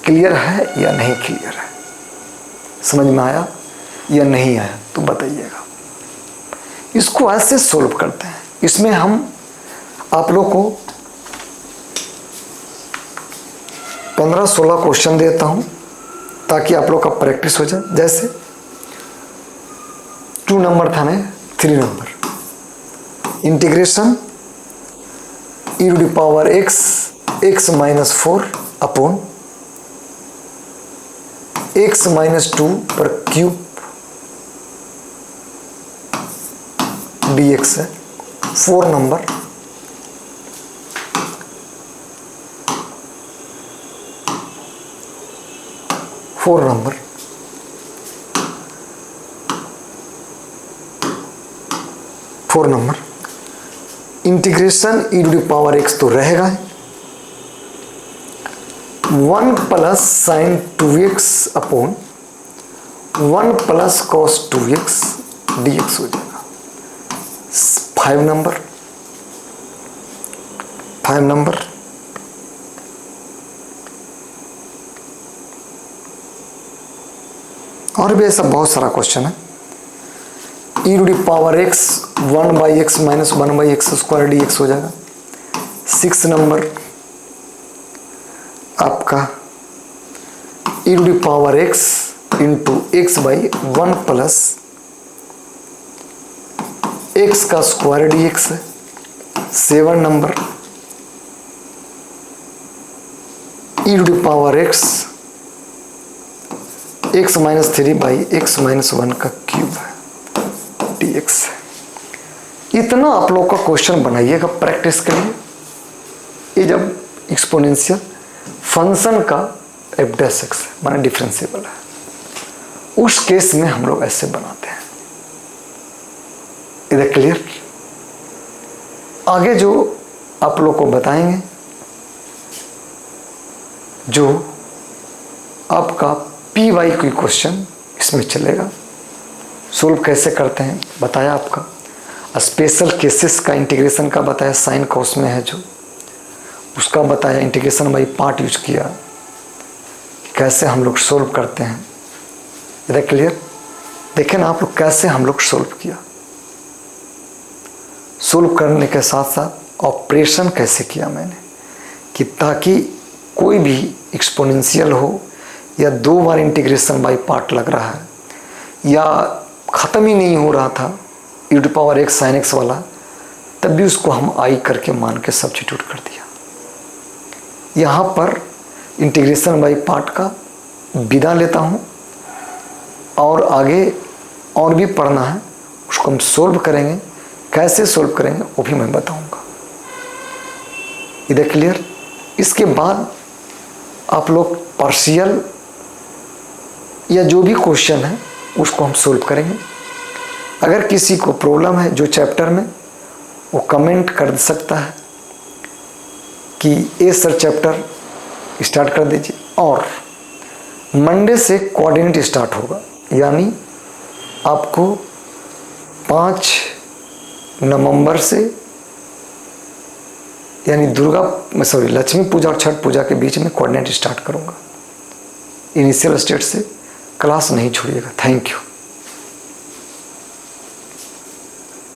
क्लियर है या नहीं क्लियर है, समझ में आया या नहीं आया तो बताइएगा। इसको ऐसे सोल्व करते हैं, इसमें हम आप लोग को 15-16 क्वेश्चन देता हूं ताकि आप लोग का प्रैक्टिस हो जाए। जैसे 2 नंबर था में 3 number, integration e to the power x minus 4 upon x minus 2 पर क्यूब dx है। 4 number, integration e to the power x तो रहेगा 1 plus sine 2x upon 1 plus cos 2x dx हो जाएगा। 5 नंबर और भी ऐसा बहुत सारा क्वेश्चन है। e to the power x 1/x minus 1/x square dx हो जाएगा। 6 नंबर आपका e to the power x into x/1 plus x का स्क्वायर dx है। 7 number e to the power x minus 3/x minus 1 का cube है dx। इतना आप लोग का क्वेश्चन बनाइएगा प्रैक्टिस के लिए। ये जब एक्सपोनेंशियल फंक्शन का f डैश x माने डिफरेंशिएबल है, उस केस में हम लोग ऐसे बनाते हैं। इधर क्लियर। आगे जो आप लोग को बताएंगे, जो आपका पी वाई कोई क्वेश्चन इसमें चलेगा, सोल्व कैसे करते हैं बताया आपका। स्पेशल केसेस का इंटीग्रेशन का बताया, साइन कॉस में है जो उसका बताया, इंटीग्रेशन बाई पार्ट यूज किया, कैसे हम लोग सोल्व करते हैं। इधर क्लियर। देखें ना आप लोग कैसे हम लोग सोल्व किया, सोल्व करने के साथ साथ ऑपरेशन कैसे किया मैंने, कि ताकि कोई भी एक्सपोनेंशियल हो या 2 बार इंटीग्रेशन बाई पार्ट लग रहा है या ख़त्म ही नहीं हो रहा था e to power x sin x वाला, तब भी उसको हम i करके मान के सब्स्टिट्यूट कर दिया। यहाँ पर इंटीग्रेशन बाई पार्ट का विदा लेता हूँ और आगे और भी पढ़ना है, उसको हम सोल्व करेंगे। कैसे सोल्व करेंगे वो भी मैं बताऊँगा। इधर क्लियर। इसके बाद आप लोग पार्शियल या जो भी क्वेश्चन है उसको हम सोल्व करेंगे। अगर किसी को प्रॉब्लम है जो चैप्टर में, वो कमेंट कर सकता है कि ये सर चैप्टर स्टार्ट कर दीजिए। और मंडे से कोऑर्डिनेट स्टार्ट होगा, यानी आपको 5 नवंबर से, यानी लक्ष्मी पूजा और छठ पूजा के बीच में कोऑर्डिनेट स्टार्ट करूंगा। इनिशियल स्टेज से क्लास नहीं छोड़िएगा। Thank you.